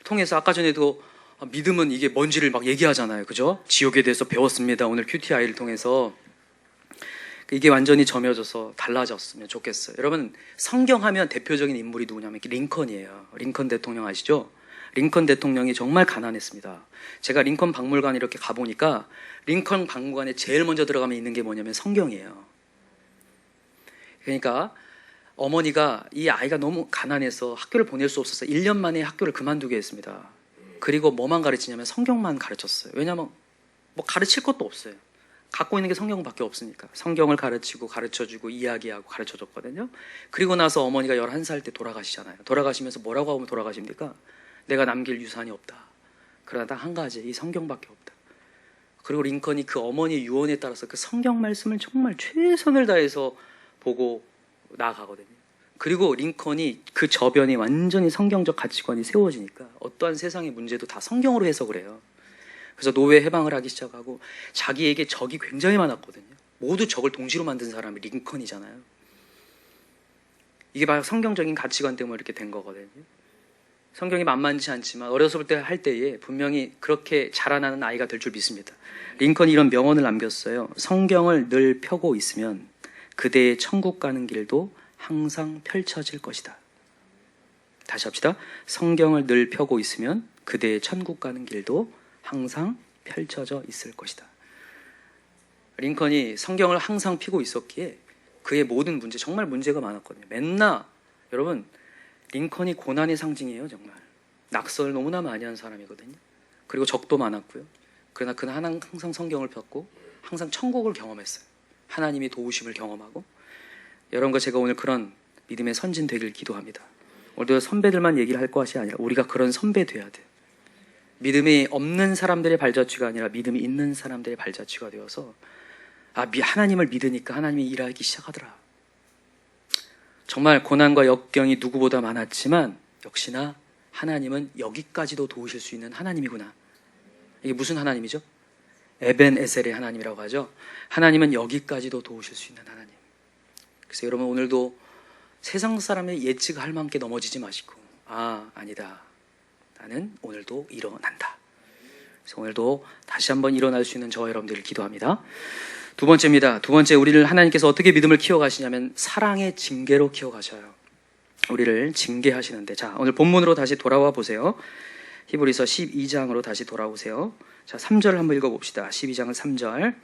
통해서 아까 전에도 믿음은 이게 뭔지를 막 얘기하잖아요. 그죠? 지옥에 대해서 배웠습니다. 오늘 큐티 아이를 통해서 이게 완전히 점여져서 달라졌으면 좋겠어요. 여러분 성경하면 대표적인 인물이 누구냐면 링컨이에요. 링컨 대통령 아시죠? 링컨 대통령이 정말 가난했습니다. 제가 링컨 박물관 이렇게 가보니까 링컨 박물관에 제일 먼저 들어가면 있는 게 뭐냐면 성경이에요. 그러니까 어머니가 이 아이가 너무 가난해서 학교를 보낼 수 없어서 1년 만에 학교를 그만두게 했습니다. 그리고 뭐만 가르치냐면 성경만 가르쳤어요. 왜냐하면 뭐 가르칠 것도 없어요. 갖고 있는 게 성경밖에 없으니까 성경을 가르치고 가르쳐주고 이야기하고 가르쳐줬거든요. 그리고 나서 어머니가 11살 때 돌아가시잖아요. 돌아가시면서 뭐라고 하면 돌아가십니까? 내가 남길 유산이 없다. 그러나 딱 한 가지, 이 성경밖에 없다. 그리고 링컨이 그 어머니의 유언에 따라서 그 성경 말씀을 정말 최선을 다해서 보고 나아가거든요. 그리고 링컨이 그 저변이 완전히 성경적 가치관이 세워지니까 어떠한 세상의 문제도 다 성경으로 해석을 해요. 그래서 노예 해방을 하기 시작하고 자기에게 적이 굉장히 많았거든요. 모두 적을 동시로 만든 사람이 링컨이잖아요. 이게 바로 성경적인 가치관 때문에 이렇게 된 거거든요. 성경이 만만치 않지만 어렸을 때 할 때에 분명히 그렇게 자라나는 아이가 될 줄 믿습니다. 링컨이 이런 명언을 남겼어요. 성경을 늘 펴고 있으면 그대의 천국 가는 길도 항상 펼쳐질 것이다. 다시 합시다. 성경을 늘 펴고 있으면 그대의 천국 가는 길도 항상 펼쳐져 있을 것이다. 링컨이 성경을 항상 펴고 있었기에 그의 모든 문제, 정말 문제가 많았거든요. 맨날 여러분 링컨이 고난의 상징이에요. 정말 낙선을 너무나 많이 한 사람이거든요. 그리고 적도 많았고요. 그러나 그는 항상 성경을 폈고 항상 천국을 경험했어요. 하나님이 도우심을 경험하고. 여러분과 제가 오늘 그런 믿음의 선진 되길 기도합니다. 오늘도 선배들만 얘기를 할 것이 아니라 우리가 그런 선배 돼야 돼. 믿음이 없는 사람들의 발자취가 아니라 믿음이 있는 사람들의 발자취가 되어서 하나님을 믿으니까 하나님이 일하기 시작하더라. 정말 고난과 역경이 누구보다 많았지만 역시나 하나님은 여기까지도 도우실 수 있는 하나님이구나. 이게 무슨 하나님이죠? 에벤에셀의 하나님이라고 하죠. 하나님은 여기까지도 도우실 수 있는 하나님. 그래서 여러분 오늘도 세상 사람의 예측할 만큼 넘어지지 마시고 아니다. 나는 오늘도 일어난다. 그래서 오늘도 다시 한번 일어날 수 있는 저와 여러분들을 기도합니다. 두 번째입니다. 두 번째, 우리를 하나님께서 어떻게 믿음을 키워가시냐면 사랑의 징계로 키워가셔요. 우리를 징계하시는데, 자, 오늘 본문으로 다시 돌아와 보세요. 히브리서 12장으로 다시 돌아오세요. 자, 3절을 한번 읽어봅시다. 12장은 3절.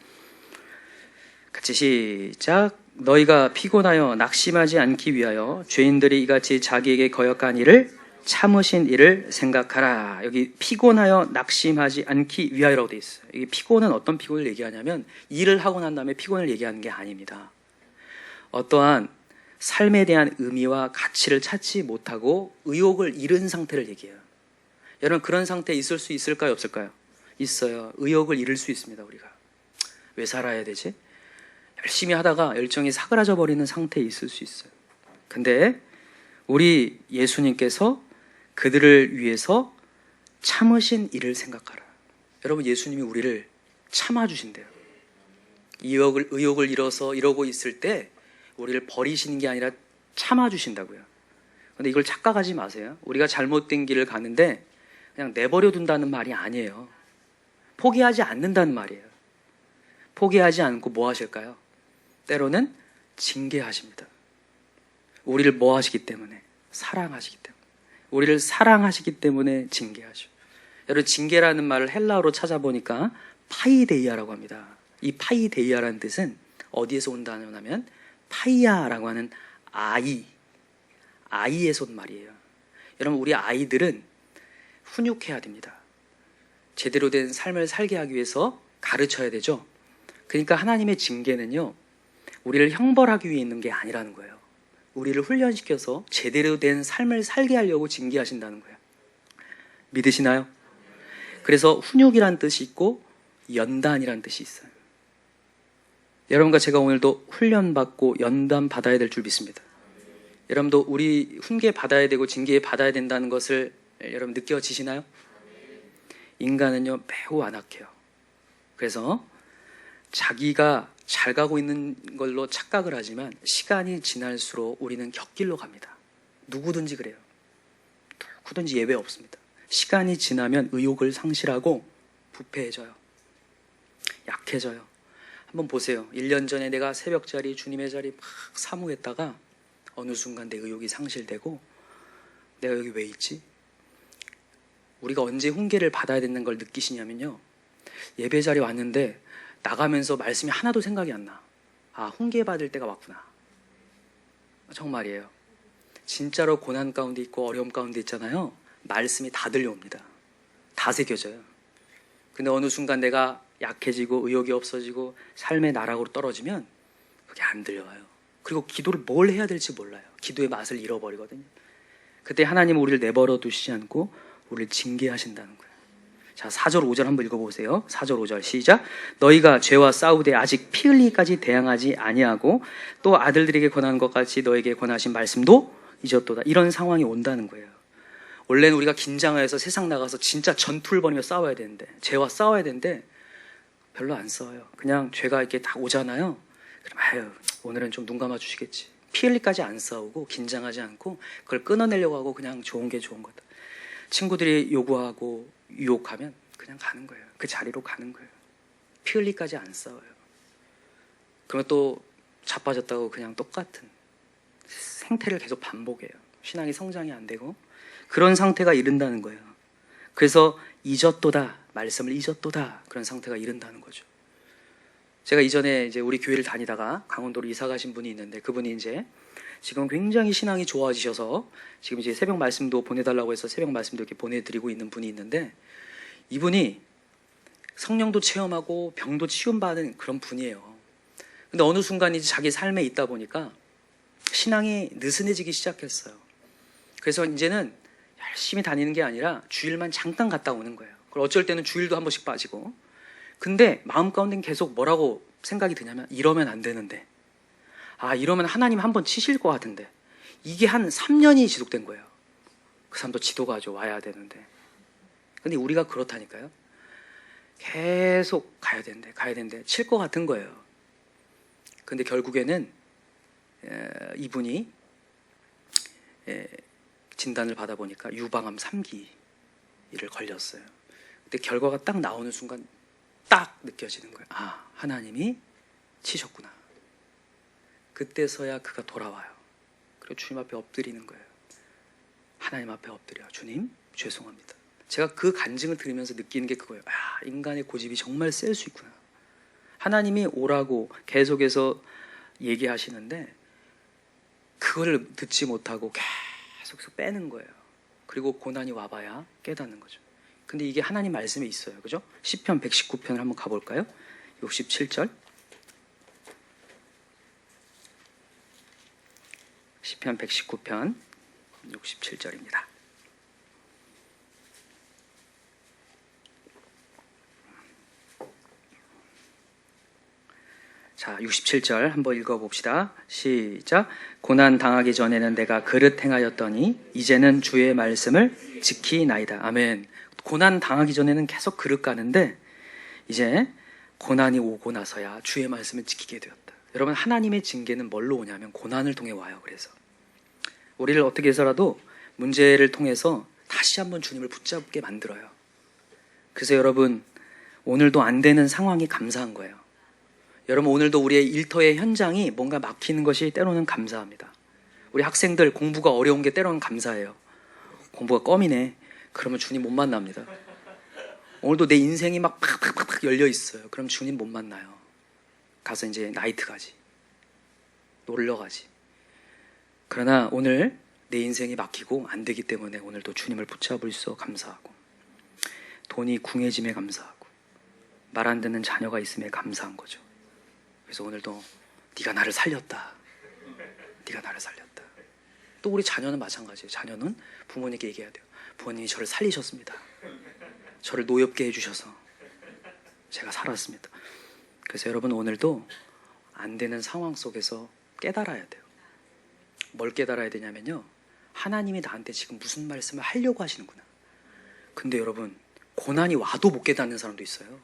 같이 시작. 너희가 피곤하여 낙심하지 않기 위하여 죄인들이 이같이 자기에게 거역한 일을 참으신 이를 생각하라. 여기 피곤하여 낙심하지 않기 위하여라고 되어 있어요. 이 피곤은 어떤 피곤을 얘기하냐면 일을 하고 난 다음에 피곤을 얘기하는 게 아닙니다. 어떠한 삶에 대한 의미와 가치를 찾지 못하고 의욕을 잃은 상태를 얘기해요. 여러분 그런 상태에 있을 수 있을까요? 없을까요? 있어요. 의욕을 잃을 수 있습니다. 우리가 왜 살아야 되지? 열심히 하다가 열정이 사그라져 버리는 상태에 있을 수 있어요. 근데 우리 예수님께서 그들을 위해서 참으신 일을 생각하라. 여러분 예수님이 우리를 참아주신대요. 의욕을 잃어서 이러고 있을 때 우리를 버리시는 게 아니라 참아주신다고요. 근데 이걸 착각하지 마세요. 우리가 잘못된 길을 가는데 그냥 내버려 둔다는 말이 아니에요. 포기하지 않는다는 말이에요. 포기하지 않고 뭐 하실까요? 때로는 징계하십니다. 우리를 뭐 하시기 때문에? 사랑하시기 때문에. 우리를 사랑하시기 때문에 징계하셔. 여러분 징계라는 말을 헬라어로 찾아보니까 파이데이아라고 합니다. 이 파이데이아라는 뜻은 어디에서 온다는 하면 파이아라고 하는 아이에서 온 말이에요. 여러분 우리 아이들은 훈육해야 됩니다. 제대로 된 삶을 살게 하기 위해서 가르쳐야 되죠. 그러니까 하나님의 징계는요, 우리를 형벌하기 위해 있는 게 아니라는 거예요. 우리를 훈련시켜서 제대로 된 삶을 살게 하려고 징계하신다는 거예요. 믿으시나요? 그래서 훈육이란 뜻이 있고 연단이란 뜻이 있어요. 여러분과 제가 오늘도 훈련받고 연단 받아야 될 줄 믿습니다. 여러분도 우리 훈계 받아야 되고 징계 받아야 된다는 것을 여러분 느껴지시나요? 인간은요 매우 완악해요. 그래서 자기가 잘 가고 있는 걸로 착각을 하지만 시간이 지날수록 우리는 곁길로 갑니다. 누구든지 그래요. 누구든지 예외 없습니다. 시간이 지나면 의욕을 상실하고 부패해져요. 약해져요. 한번 보세요. 1년 전에 내가 새벽자리, 주님의 자리 막 사모했다가 어느 순간 내 의욕이 상실되고 내가 여기 왜 있지? 우리가 언제 훈계를 받아야 되는 걸 느끼시냐면요. 예배 자리 왔는데 나가면서 말씀이 하나도 생각이 안 나. 훈계 받을 때가 왔구나. 정말이에요. 진짜로 고난 가운데 있고 어려움 가운데 있잖아요. 말씀이 다 들려옵니다. 다 새겨져요. 근데 어느 순간 내가 약해지고 의욕이 없어지고 삶의 나락으로 떨어지면 그게 안 들려와요. 그리고 기도를 뭘 해야 될지 몰라요. 기도의 맛을 잃어버리거든요. 그때 하나님은 우리를 내버려 두시지 않고 우리를 징계하신다는 거예요. 자, 4절 5절 한번 읽어보세요. 4절 5절 시작. 너희가 죄와 싸우되 아직 피 흘리기까지 대항하지 아니하고 또 아들들에게 권하는 것 같이 너에게 권하신 말씀도 잊었도다. 이런 상황이 온다는 거예요. 원래는 우리가 긴장해서 세상 나가서 진짜 전투를 벌이며 싸워야 되는데, 죄와 싸워야 되는데 별로 안 싸워요. 그냥 죄가 이렇게 다 오잖아요. 그럼 오늘은 좀 눈 감아 주시겠지. 피 흘리기까지 안 싸우고 긴장하지 않고 그걸 끊어내려고 하고 그냥 좋은 게 좋은 거다. 친구들이 요구하고 유혹하면 그냥 가는 거예요. 그 자리로 가는 거예요. 피 흘리기까지 안 싸워요. 그러면 또 자빠졌다고 그냥 똑같은 생태를 계속 반복해요. 신앙이 성장이 안 되고 그런 상태가 이른다는 거예요. 그래서 잊었도다, 말씀을 잊었도다, 그런 상태가 이른다는 거죠. 제가 이전에 이제 우리 교회를 다니다가 강원도로 이사 가신 분이 있는데 그분이 이제 지금 굉장히 신앙이 좋아지셔서 지금 이제 새벽 말씀도 보내달라고 해서 새벽 말씀도 이렇게 보내드리고 있는 분이 있는데 이분이 성령도 체험하고 병도 치유받은 그런 분이에요. 근데 어느 순간 이제 자기 삶에 있다 보니까 신앙이 느슨해지기 시작했어요. 그래서 이제는 열심히 다니는 게 아니라 주일만 잠깐 갔다 오는 거예요. 그리고 어쩔 때는 주일도 한 번씩 빠지고. 근데 마음 가운데는 계속 뭐라고 생각이 드냐면 이러면 안 되는데, 이러면 하나님 한 번 치실 것 같은데. 이게 한 3년이 지속된 거예요. 그 사람도 지도가 좀 와야 되는데. 근데 우리가 그렇다니까요. 계속 가야 되는데 칠 것 같은 거예요. 근데 결국에는 이분이 진단을 받아보니까 유방암 3기를 걸렸어요. 근데 결과가 딱 나오는 순간 딱 느껴지는 거예요. 하나님이 치셨구나. 그때서야 그가 돌아와요. 그리고 주님 앞에 엎드리는 거예요. 하나님 앞에 엎드려. 주님, 죄송합니다. 제가 그 간증을 들으면서 느끼는 게 그거예요. 인간의 고집이 정말 셀 수 있구나. 하나님이 오라고 계속해서 얘기하시는데 그걸 듣지 못하고 계속 빼는 거예요. 그리고 고난이 와봐야 깨닫는 거죠. 근데 이게 하나님 말씀에 있어요. 그죠? 시편 119편을 한번 가볼까요? 67절. 시편 119편 67절입니다. 자, 67절 한번 읽어봅시다. 시작. 고난 당하기 전에는 내가 그릇 행하였더니 이제는 주의 말씀을 지키나이다. 아멘. 고난 당하기 전에는 계속 그릇 가는데 이제 고난이 오고 나서야 주의 말씀을 지키게 되었다. 여러분, 하나님의 징계는 뭘로 오냐면 고난을 통해 와요. 그래서 우리를 어떻게 해서라도 문제를 통해서 다시 한번 주님을 붙잡게 만들어요. 그래서 여러분, 오늘도 안 되는 상황이 감사한 거예요. 여러분, 오늘도 우리의 일터의 현장이 뭔가 막히는 것이 때로는 감사합니다. 우리 학생들 공부가 어려운 게 때로는 감사해요. 공부가 껌이네. 그러면 주님 못 만납니다. 오늘도 내 인생이 막 팍팍팍 열려 있어요. 그럼 주님 못 만나요. 가서 이제 나이트 가지, 놀러 가지. 그러나 오늘 내 인생이 막히고 안 되기 때문에 오늘도 주님을 붙잡을 수 감사하고, 돈이 궁해짐에 감사하고, 말 안 듣는 자녀가 있음에 감사한 거죠. 그래서 오늘도 네가 나를 살렸다. 네가 나를 살렸다. 또 우리 자녀는 마찬가지예요. 자녀는 부모님께 얘기해야 돼요. 부모님이 저를 살리셨습니다. 저를 노엽게 해주셔서 제가 살았습니다. 그래서 여러분, 오늘도 안 되는 상황 속에서 깨달아야 돼요. 뭘 깨달아야 되냐면요, 하나님이 나한테 지금 무슨 말씀을 하려고 하시는구나. 근데 여러분, 고난이 와도 못 깨닫는 사람도 있어요.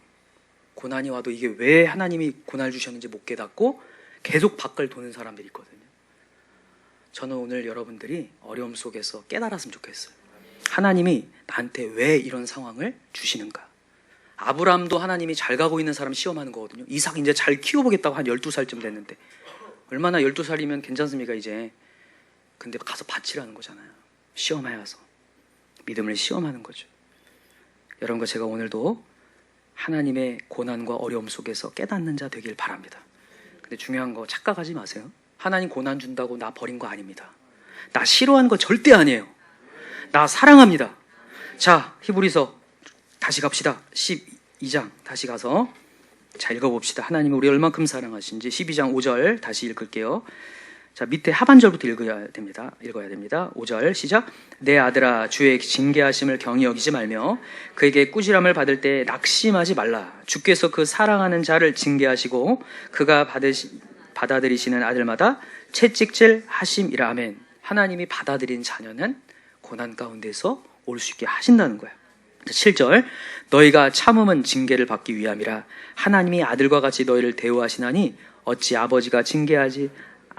고난이 와도 이게 왜 하나님이 고난을 주셨는지 못 깨닫고 계속 밖을 도는 사람들이 있거든요. 저는 오늘 여러분들이 어려움 속에서 깨달았으면 좋겠어요. 하나님이 나한테 왜 이런 상황을 주시는가. 아브라함도 하나님이 잘 가고 있는 사람 시험하는 거거든요. 이삭 이제 잘 키워보겠다고 한 12살쯤 됐는데 얼마나 12살이면 괜찮습니까 이제. 근데 가서 바치라는 거잖아요. 시험하여서 믿음을 시험하는 거죠. 여러분과 제가 오늘도 하나님의 고난과 어려움 속에서 깨닫는 자 되길 바랍니다. 근데 중요한 거 착각하지 마세요. 하나님 고난 준다고 나 버린 거 아닙니다. 나 싫어하는 거 절대 아니에요. 나 사랑합니다. 자, 히브리서 다시 갑시다. 12장 다시 가서 자, 읽어봅시다. 하나님이 우리 얼만큼 사랑하신지 12장 5절 다시 읽을게요. 자, 밑에 하반절부터 읽어야 됩니다. 5절 시작. 내 아들아, 주의 징계하심을 경히 여기지 말며 그에게 꾸지람을 받을 때 낙심하지 말라. 주께서 그 사랑하는 자를 징계하시고 그가 받아들이시는 아들마다 채찍질 하심이라. 아멘. 하나님이 받아들인 자녀는 고난 가운데서 올 수 있게 하신다는 거예요. 7절. 너희가 참음은 징계를 받기 위함이라. 하나님이 아들과 같이 너희를 대우하시나니 어찌 아버지가 징계하지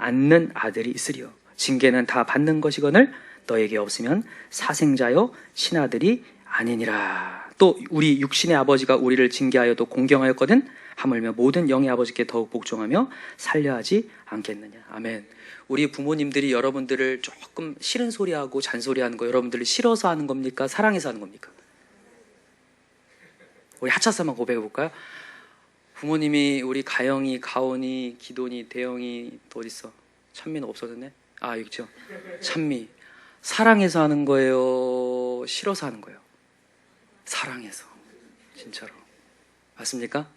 않는 아들이 있으리요. 징계는 다 받는 것이거늘 너에게 없으면 사생자요 친아들이 아니니라. 또 우리 육신의 아버지가 우리를 징계하여도 공경하였거든 하물며 모든 영의 아버지께 더욱 복종하며 살려하지 않겠느냐. 아멘. 우리 부모님들이 여러분들을 조금 싫은 소리하고 잔소리하는 거 여러분들을 싫어서 하는 겁니까? 사랑해서 하는 겁니까? 우리 하차사만 고백해볼까요? 부모님이 우리 가영이, 가온이, 기돈이, 대영이 또 어딨어? 찬미는 없어졌네? 여기 있죠. 찬미. 사랑해서 하는 거예요? 싫어서 하는 거예요? 사랑해서. 진짜로. 맞습니까?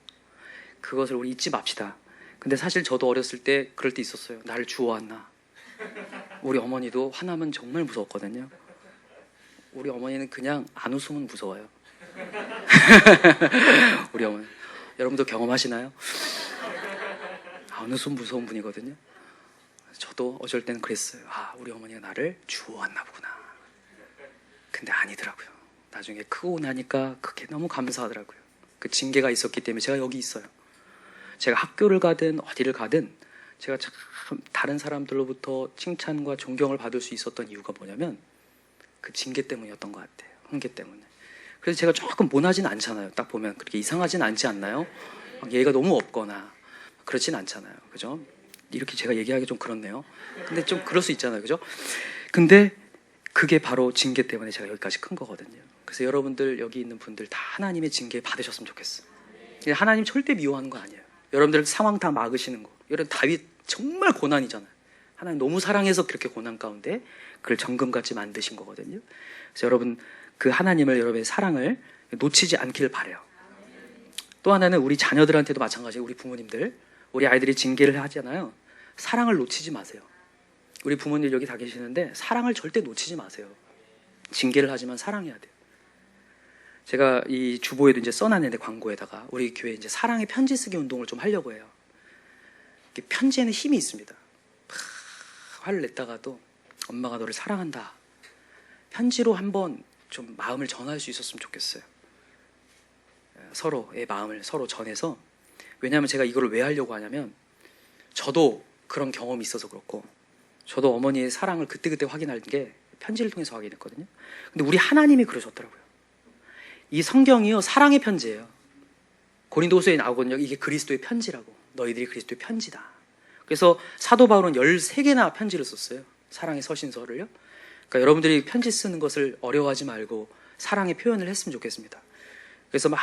그것을 우리 잊지 맙시다. 근데 사실 저도 어렸을 때 그럴 때 있었어요. 나를 주워왔나? 우리 어머니도 화나면 정말 무서웠거든요. 우리 어머니는 그냥 안 웃으면 무서워요. 우리 어머니. 여러분도 경험하시나요? 안 웃으면 무서운 분이거든요. 저도 어쩔 때는 그랬어요. 아, 우리 어머니가 나를 주워왔나 보구나. 근데 아니더라고요. 나중에 크고 나니까 그게 너무 감사하더라고요. 그 징계가 있었기 때문에 제가 여기 있어요. 제가 학교를 가든 어디를 가든 제가 참 다른 사람들로부터 칭찬과 존경을 받을 수 있었던 이유가 뭐냐면 그 징계 때문이었던 것 같아요. 훈계 때문에. 그래서 제가 조금 모나진 않잖아요. 딱 보면 그렇게 이상하진 않지 않나요? 예의가 너무 없거나 그렇진 않잖아요. 그죠? 이렇게 제가 얘기하기 좀 그렇네요. 근데 좀 그럴 수 있잖아요. 그죠? 근데 그게 바로 징계 때문에 제가 여기까지 큰 거거든요. 그래서 여러분들 여기 있는 분들 다 하나님의 징계 받으셨으면 좋겠어요. 하나님 절대 미워하는 거 아니에요. 여러분들 상황 다 막으시는 거. 여러분 다윗 정말 고난이잖아요. 하나님 너무 사랑해서 그렇게 고난 가운데 그걸 정금같이 만드신 거거든요. 그래서 여러분 그 하나님을 여러분의 사랑을 놓치지 않기를 바라요. 또 하나는 우리 자녀들한테도 마찬가지예요. 우리 부모님들. 우리 아이들이 징계를 하잖아요. 사랑을 놓치지 마세요. 우리 부모님 여기 다 계시는데 사랑을 절대 놓치지 마세요. 징계를 하지만 사랑해야 돼요. 제가 이 주보에도 이제 써놨는데 광고에다가 우리 교회 이제 사랑의 편지 쓰기 운동을 좀 하려고 해요. 편지에는 힘이 있습니다. 화를 냈다가도 엄마가 너를 사랑한다. 편지로 한번 좀 마음을 전할 수 있었으면 좋겠어요. 서로의 마음을 서로 전해서. 왜냐하면 제가 이걸 왜 하려고 하냐면 저도 그런 경험이 있어서 그렇고 저도 어머니의 사랑을 그때그때 확인할 게 편지를 통해서 확인했거든요. 근데 우리 하나님이 그러셨더라고요. 이 성경이요 사랑의 편지예요. 고린도후서에 나오거든요. 이게 그리스도의 편지라고. 너희들이 그리스도의 편지다. 그래서 사도 바울은 13개나 편지를 썼어요. 사랑의 서신서를요. 그러니까 여러분들이 편지 쓰는 것을 어려워하지 말고 사랑의 표현을 했으면 좋겠습니다. 그래서 막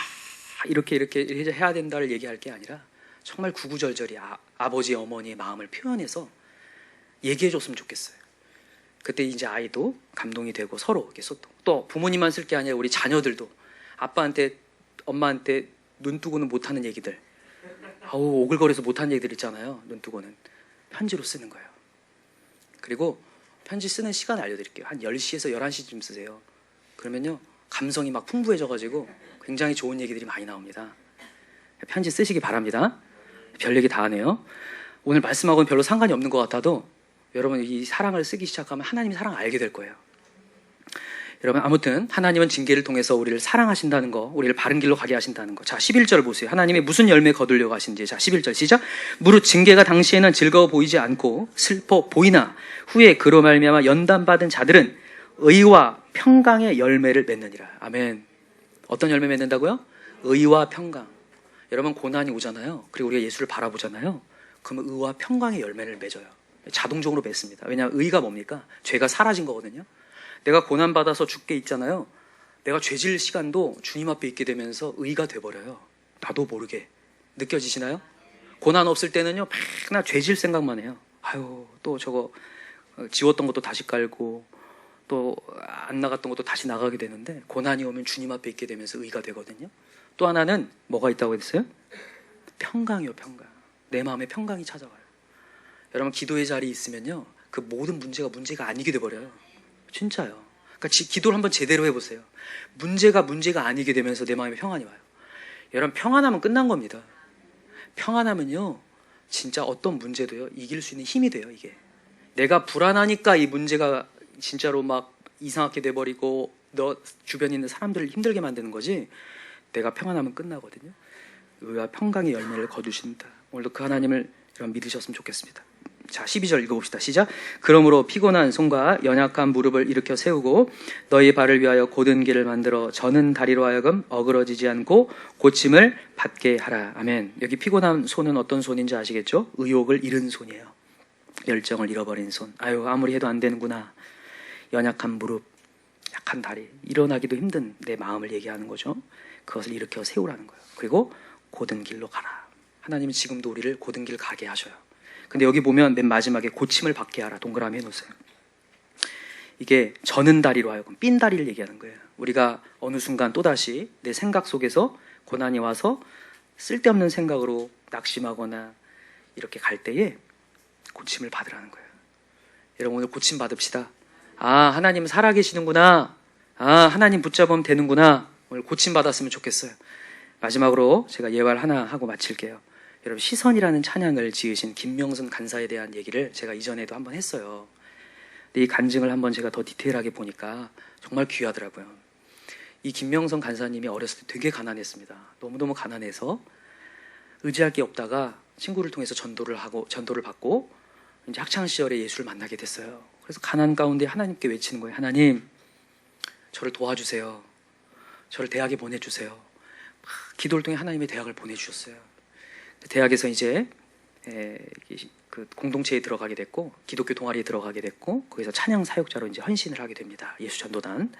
이렇게 해야 된다를 얘기할 게 아니라 정말 구구절절히 아버지 어머니의 마음을 표현해서 얘기해 줬으면 좋겠어요. 그때 이제 아이도 감동이 되고 서로 이렇게 소통. 또 부모님만 쓸 게 아니라 우리 자녀들도 아빠한테 엄마한테 눈 뜨고는 못하는 얘기들, 오글거려서 못하는 얘기들 있잖아요. 눈 뜨고는 편지로 쓰는 거예요. 그리고 편지 쓰는 시간 알려드릴게요. 한 10시에서 11시쯤 쓰세요. 그러면요 감성이 막 풍부해져가지고 굉장히 좋은 얘기들이 많이 나옵니다. 편지 쓰시기 바랍니다. 별 얘기 다 하네요. 오늘 말씀하고는 별로 상관이 없는 것 같아도 여러분 이 사랑을 쓰기 시작하면 하나님의 사랑을 알게 될 거예요. 여러분 아무튼 하나님은 징계를 통해서 우리를 사랑하신다는 거, 우리를 바른 길로 가게 하신다는 거. 자 11절 보세요. 하나님이 무슨 열매 거두려고 하신지. 자 11절 시작. 무릇 징계가 당시에는 즐거워 보이지 않고 슬퍼 보이나 후에 그로 말미암아 연단받은 자들은 의와 평강의 열매를 맺느니라. 아멘. 어떤 열매 맺는다고요? 의와 평강. 여러분 고난이 오잖아요. 그리고 우리가 예수를 바라보잖아요. 그러면 의와 평강의 열매를 맺어요. 자동적으로 맺습니다. 왜냐하면 의가 뭡니까? 죄가 사라진 거거든요. 내가 고난받아서 죽게 있잖아요. 내가 죄질 시간도 주님 앞에 있게 되면서 의가 돼버려요. 나도 모르게. 느껴지시나요? 고난 없을 때는요 맨날 죄질 생각만 해요. 아유 또 저거 지웠던 것도 다시 깔고 또 안 나갔던 것도 다시 나가게 되는데 고난이 오면 주님 앞에 있게 되면서 의가 되거든요. 또 하나는 뭐가 있다고 했어요? 평강이요. 평강. 내 마음에 평강이 찾아와요. 여러분 기도의 자리에 있으면요 그 모든 문제가 아니게 돼버려요. 진짜요. 그러니까 기도를 한번 제대로 해보세요. 문제가 아니게 되면서 내 마음에 평안이 와요. 여러분 평안하면 끝난 겁니다. 평안하면요 진짜 어떤 문제도요 이길 수 있는 힘이 돼요. 이게 내가 불안하니까 이 문제가 진짜로 막 이상하게 돼버리고 너 주변에 있는 사람들을 힘들게 만드는 거지, 내가 평안하면 끝나거든요. 의와 평강의 열매를 거두신다. 오늘도 그 하나님을 여러분 믿으셨으면 좋겠습니다. 자 12절 읽어봅시다. 시작. 그러므로 피곤한 손과 연약한 무릎을 일으켜 세우고 너희 발을 위하여 곧은 길을 만들어 저는 다리로 하여금 어그러지지 않고 고침을 받게 하라. 아멘. 여기 피곤한 손은 어떤 손인지 아시겠죠? 의욕을 잃은 손이에요. 열정을 잃어버린 손. 아유 아무리 해도 안 되는구나. 연약한 무릎, 약한 다리, 일어나기도 힘든 내 마음을 얘기하는 거죠. 그것을 일으켜 세우라는 거예요. 그리고 곧은 길로 가라. 하나님은 지금도 우리를 곧은 길 가게 하셔요. 근데 여기 보면 맨 마지막에 고침을 받게 하라 동그라미 해놓으세요. 이게 저는 다리로 하여금 삔 다리를 얘기하는 거예요. 우리가 어느 순간 또다시 내 생각 속에서 고난이 와서 쓸데없는 생각으로 낙심하거나 이렇게 갈 때에 고침을 받으라는 거예요. 여러분 오늘 고침 받읍시다. 아, 하나님 살아계시는구나. 아, 하나님 붙잡으면 되는구나. 오늘 고침 받았으면 좋겠어요. 마지막으로 제가 예발 하나 하고 마칠게요. 여러분, 시선이라는 찬양을 지으신 김명선 간사에 대한 얘기를 제가 이전에도 한번 했어요. 근데 이 간증을 한번 제가 더 디테일하게 보니까 정말 귀하더라고요. 이 김명선 간사님이 어렸을 때 되게 가난했습니다. 너무너무 가난해서 의지할 게 없다가 친구를 통해서 전도를 받고 이제 학창 시절에 예수를 만나게 됐어요. 그래서 가난 가운데 하나님께 외치는 거예요. 하나님, 저를 도와주세요. 저를 대학에 보내주세요. 막 기도를 통해 하나님의 대학을 보내주셨어요. 대학에서 이제 그 공동체에 들어가게 됐고 기독교 동아리에 들어가게 됐고 거기서 찬양 사역자로 이제 헌신을 하게 됩니다. 예수 전도단.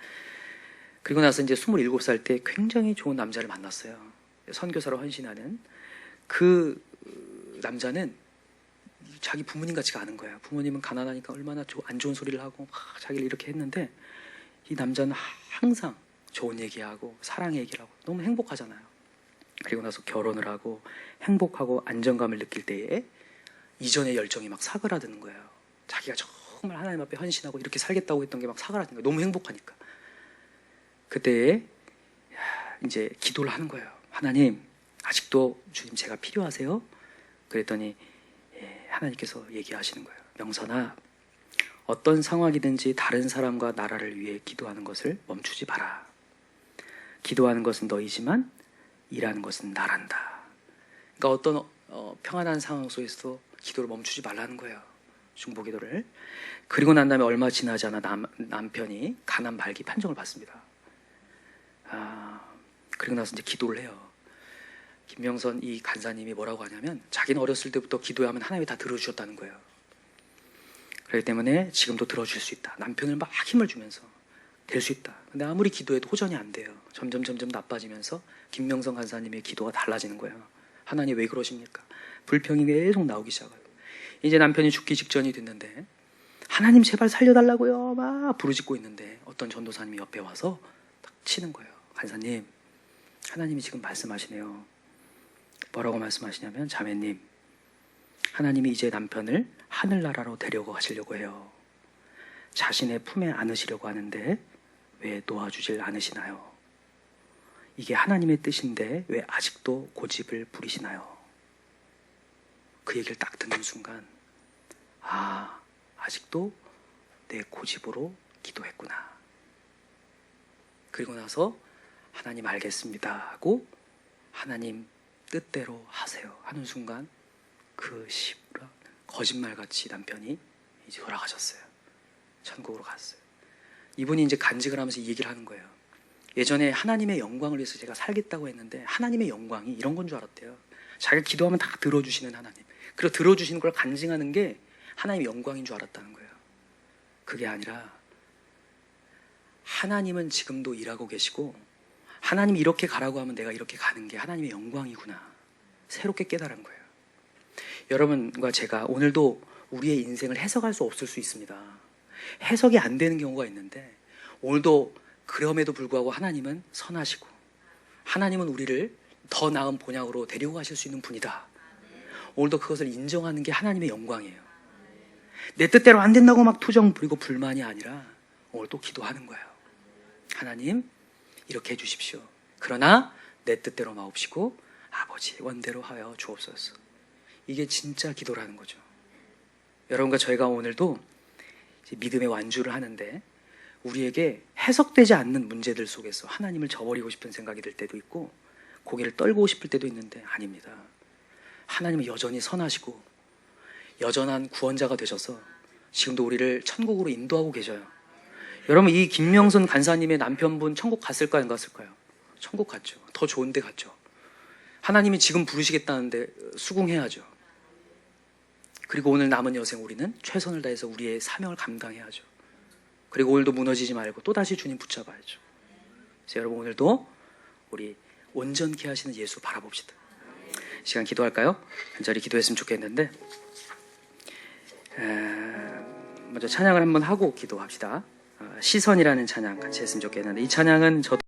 그리고 나서 이제 27살 때 굉장히 좋은 남자를 만났어요. 선교사로 헌신하는 그 남자는 자기 부모님 같지가 않은 거예요. 부모님은 가난하니까 얼마나 안 좋은 소리를 하고 막 자기를 이렇게 했는데 이 남자는 항상 좋은 얘기하고 사랑 얘기를 하고 너무 행복하잖아요. 그리고 나서 결혼을 하고 행복하고 안정감을 느낄 때에 이전의 열정이 막 사그라드는 거예요. 자기가 정말 하나님 앞에 헌신하고 이렇게 살겠다고 했던 게 막 사그라드는 거예요. 너무 행복하니까. 그때 이제 기도를 하는 거예요. 하나님, 아직도 주님 제가 필요하세요? 그랬더니 하나님께서 얘기하시는 거예요. 명선아, 어떤 상황이든지 다른 사람과 나라를 위해 기도하는 것을 멈추지 마라. 기도하는 것은 너이지만 일하는 것은 나란다. 그러니까 어떤 평안한 상황 속에서도 기도를 멈추지 말라는 거예요. 중보기도를. 그리고 난 다음에 얼마 지나지 않아 남편이 가난 말기 판정을 받습니다. 그리고 나서 이제 기도를 해요. 김명선 이 간사님이 뭐라고 하냐면 자기는 어렸을 때부터 기도하면 하나님이 다 들어주셨다는 거예요. 그렇기 때문에 지금도 들어줄 수 있다. 남편을 막 힘을 주면서 될 수 있다. 근데 아무리 기도해도 호전이 안 돼요. 점점 나빠지면서 김명선 간사님의 기도가 달라지는 거예요. 하나님 왜 그러십니까? 불평이 계속 나오기 시작해요. 이제 남편이 죽기 직전이 됐는데 하나님 제발 살려달라고요 막 부르짖고 있는데 어떤 전도사님이 옆에 와서 딱 치는 거예요. 간사님, 하나님이 지금 말씀하시네요. 뭐라고 말씀하시냐면, 자매님, 하나님이 이제 남편을 하늘나라로 데려고 가시려고 해요. 자신의 품에 안으시려고 하는데 왜 놓아주질 않으시나요? 이게 하나님의 뜻인데 왜 아직도 고집을 부리시나요? 그 얘기를 딱 듣는 순간, 아직도 내 고집으로 기도했구나. 그리고 나서 하나님 알겠습니다 하고 하나님 뜻대로 하세요 하는 순간 그 거짓말같이 남편이 이제 돌아가셨어요. 천국으로 갔어요. 이분이 이제 간직을 하면서 이 얘기를 하는 거예요. 예전에 하나님의 영광을 위해서 제가 살겠다고 했는데 하나님의 영광이 이런 건 줄 알았대요. 자기가 기도하면 다 들어주시는 하나님. 그리고 들어주시는 걸 간증하는 게 하나님의 영광인 줄 알았다는 거예요. 그게 아니라 하나님은 지금도 일하고 계시고 하나님이 이렇게 가라고 하면 내가 이렇게 가는 게 하나님의 영광이구나. 새롭게 깨달은 거예요. 여러분과 제가 오늘도 우리의 인생을 해석할 수 없을 수 있습니다. 해석이 안 되는 경우가 있는데 오늘도 그럼에도 불구하고 하나님은 선하시고 하나님은 우리를 더 나은 본향으로 데리고 가실 수 있는 분이다. 오늘도 그것을 인정하는 게 하나님의 영광이에요. 내 뜻대로 안 된다고 막 투정 부리고 불만이 아니라 오늘 또 기도하는 거예요. 하나님, 이렇게 해주십시오. 그러나 내 뜻대로 마옵시고 아버지 원대로 하여 주옵소서. 이게 진짜 기도라는 거죠. 여러분과 저희가 오늘도 믿음의 완주를 하는데 우리에게 해석되지 않는 문제들 속에서 하나님을 저버리고 싶은 생각이 들 때도 있고 고개를 떨고 싶을 때도 있는데 아닙니다. 하나님은 여전히 선하시고 여전한 구원자가 되셔서 지금도 우리를 천국으로 인도하고 계셔요. 여러분, 이 김명선 간사님의 남편분 천국 갔을까요? 안 갔을까요? 천국 갔죠. 더 좋은 데 갔죠. 하나님이 지금 부르시겠다는데 수긍해야죠. 그리고 오늘 남은 여생 우리는 최선을 다해서 우리의 사명을 감당해야죠. 그리고 오늘도 무너지지 말고 또다시 주님 붙잡아야죠. 그래서 여러분, 오늘도 우리 온전케 하시는 예수 바라봅시다. 시간 기도할까요? 간절히 기도했으면 좋겠는데 먼저 찬양을 한번 하고 기도합시다. 시선이라는 찬양 같이 했으면 좋겠는데 이 찬양은 저도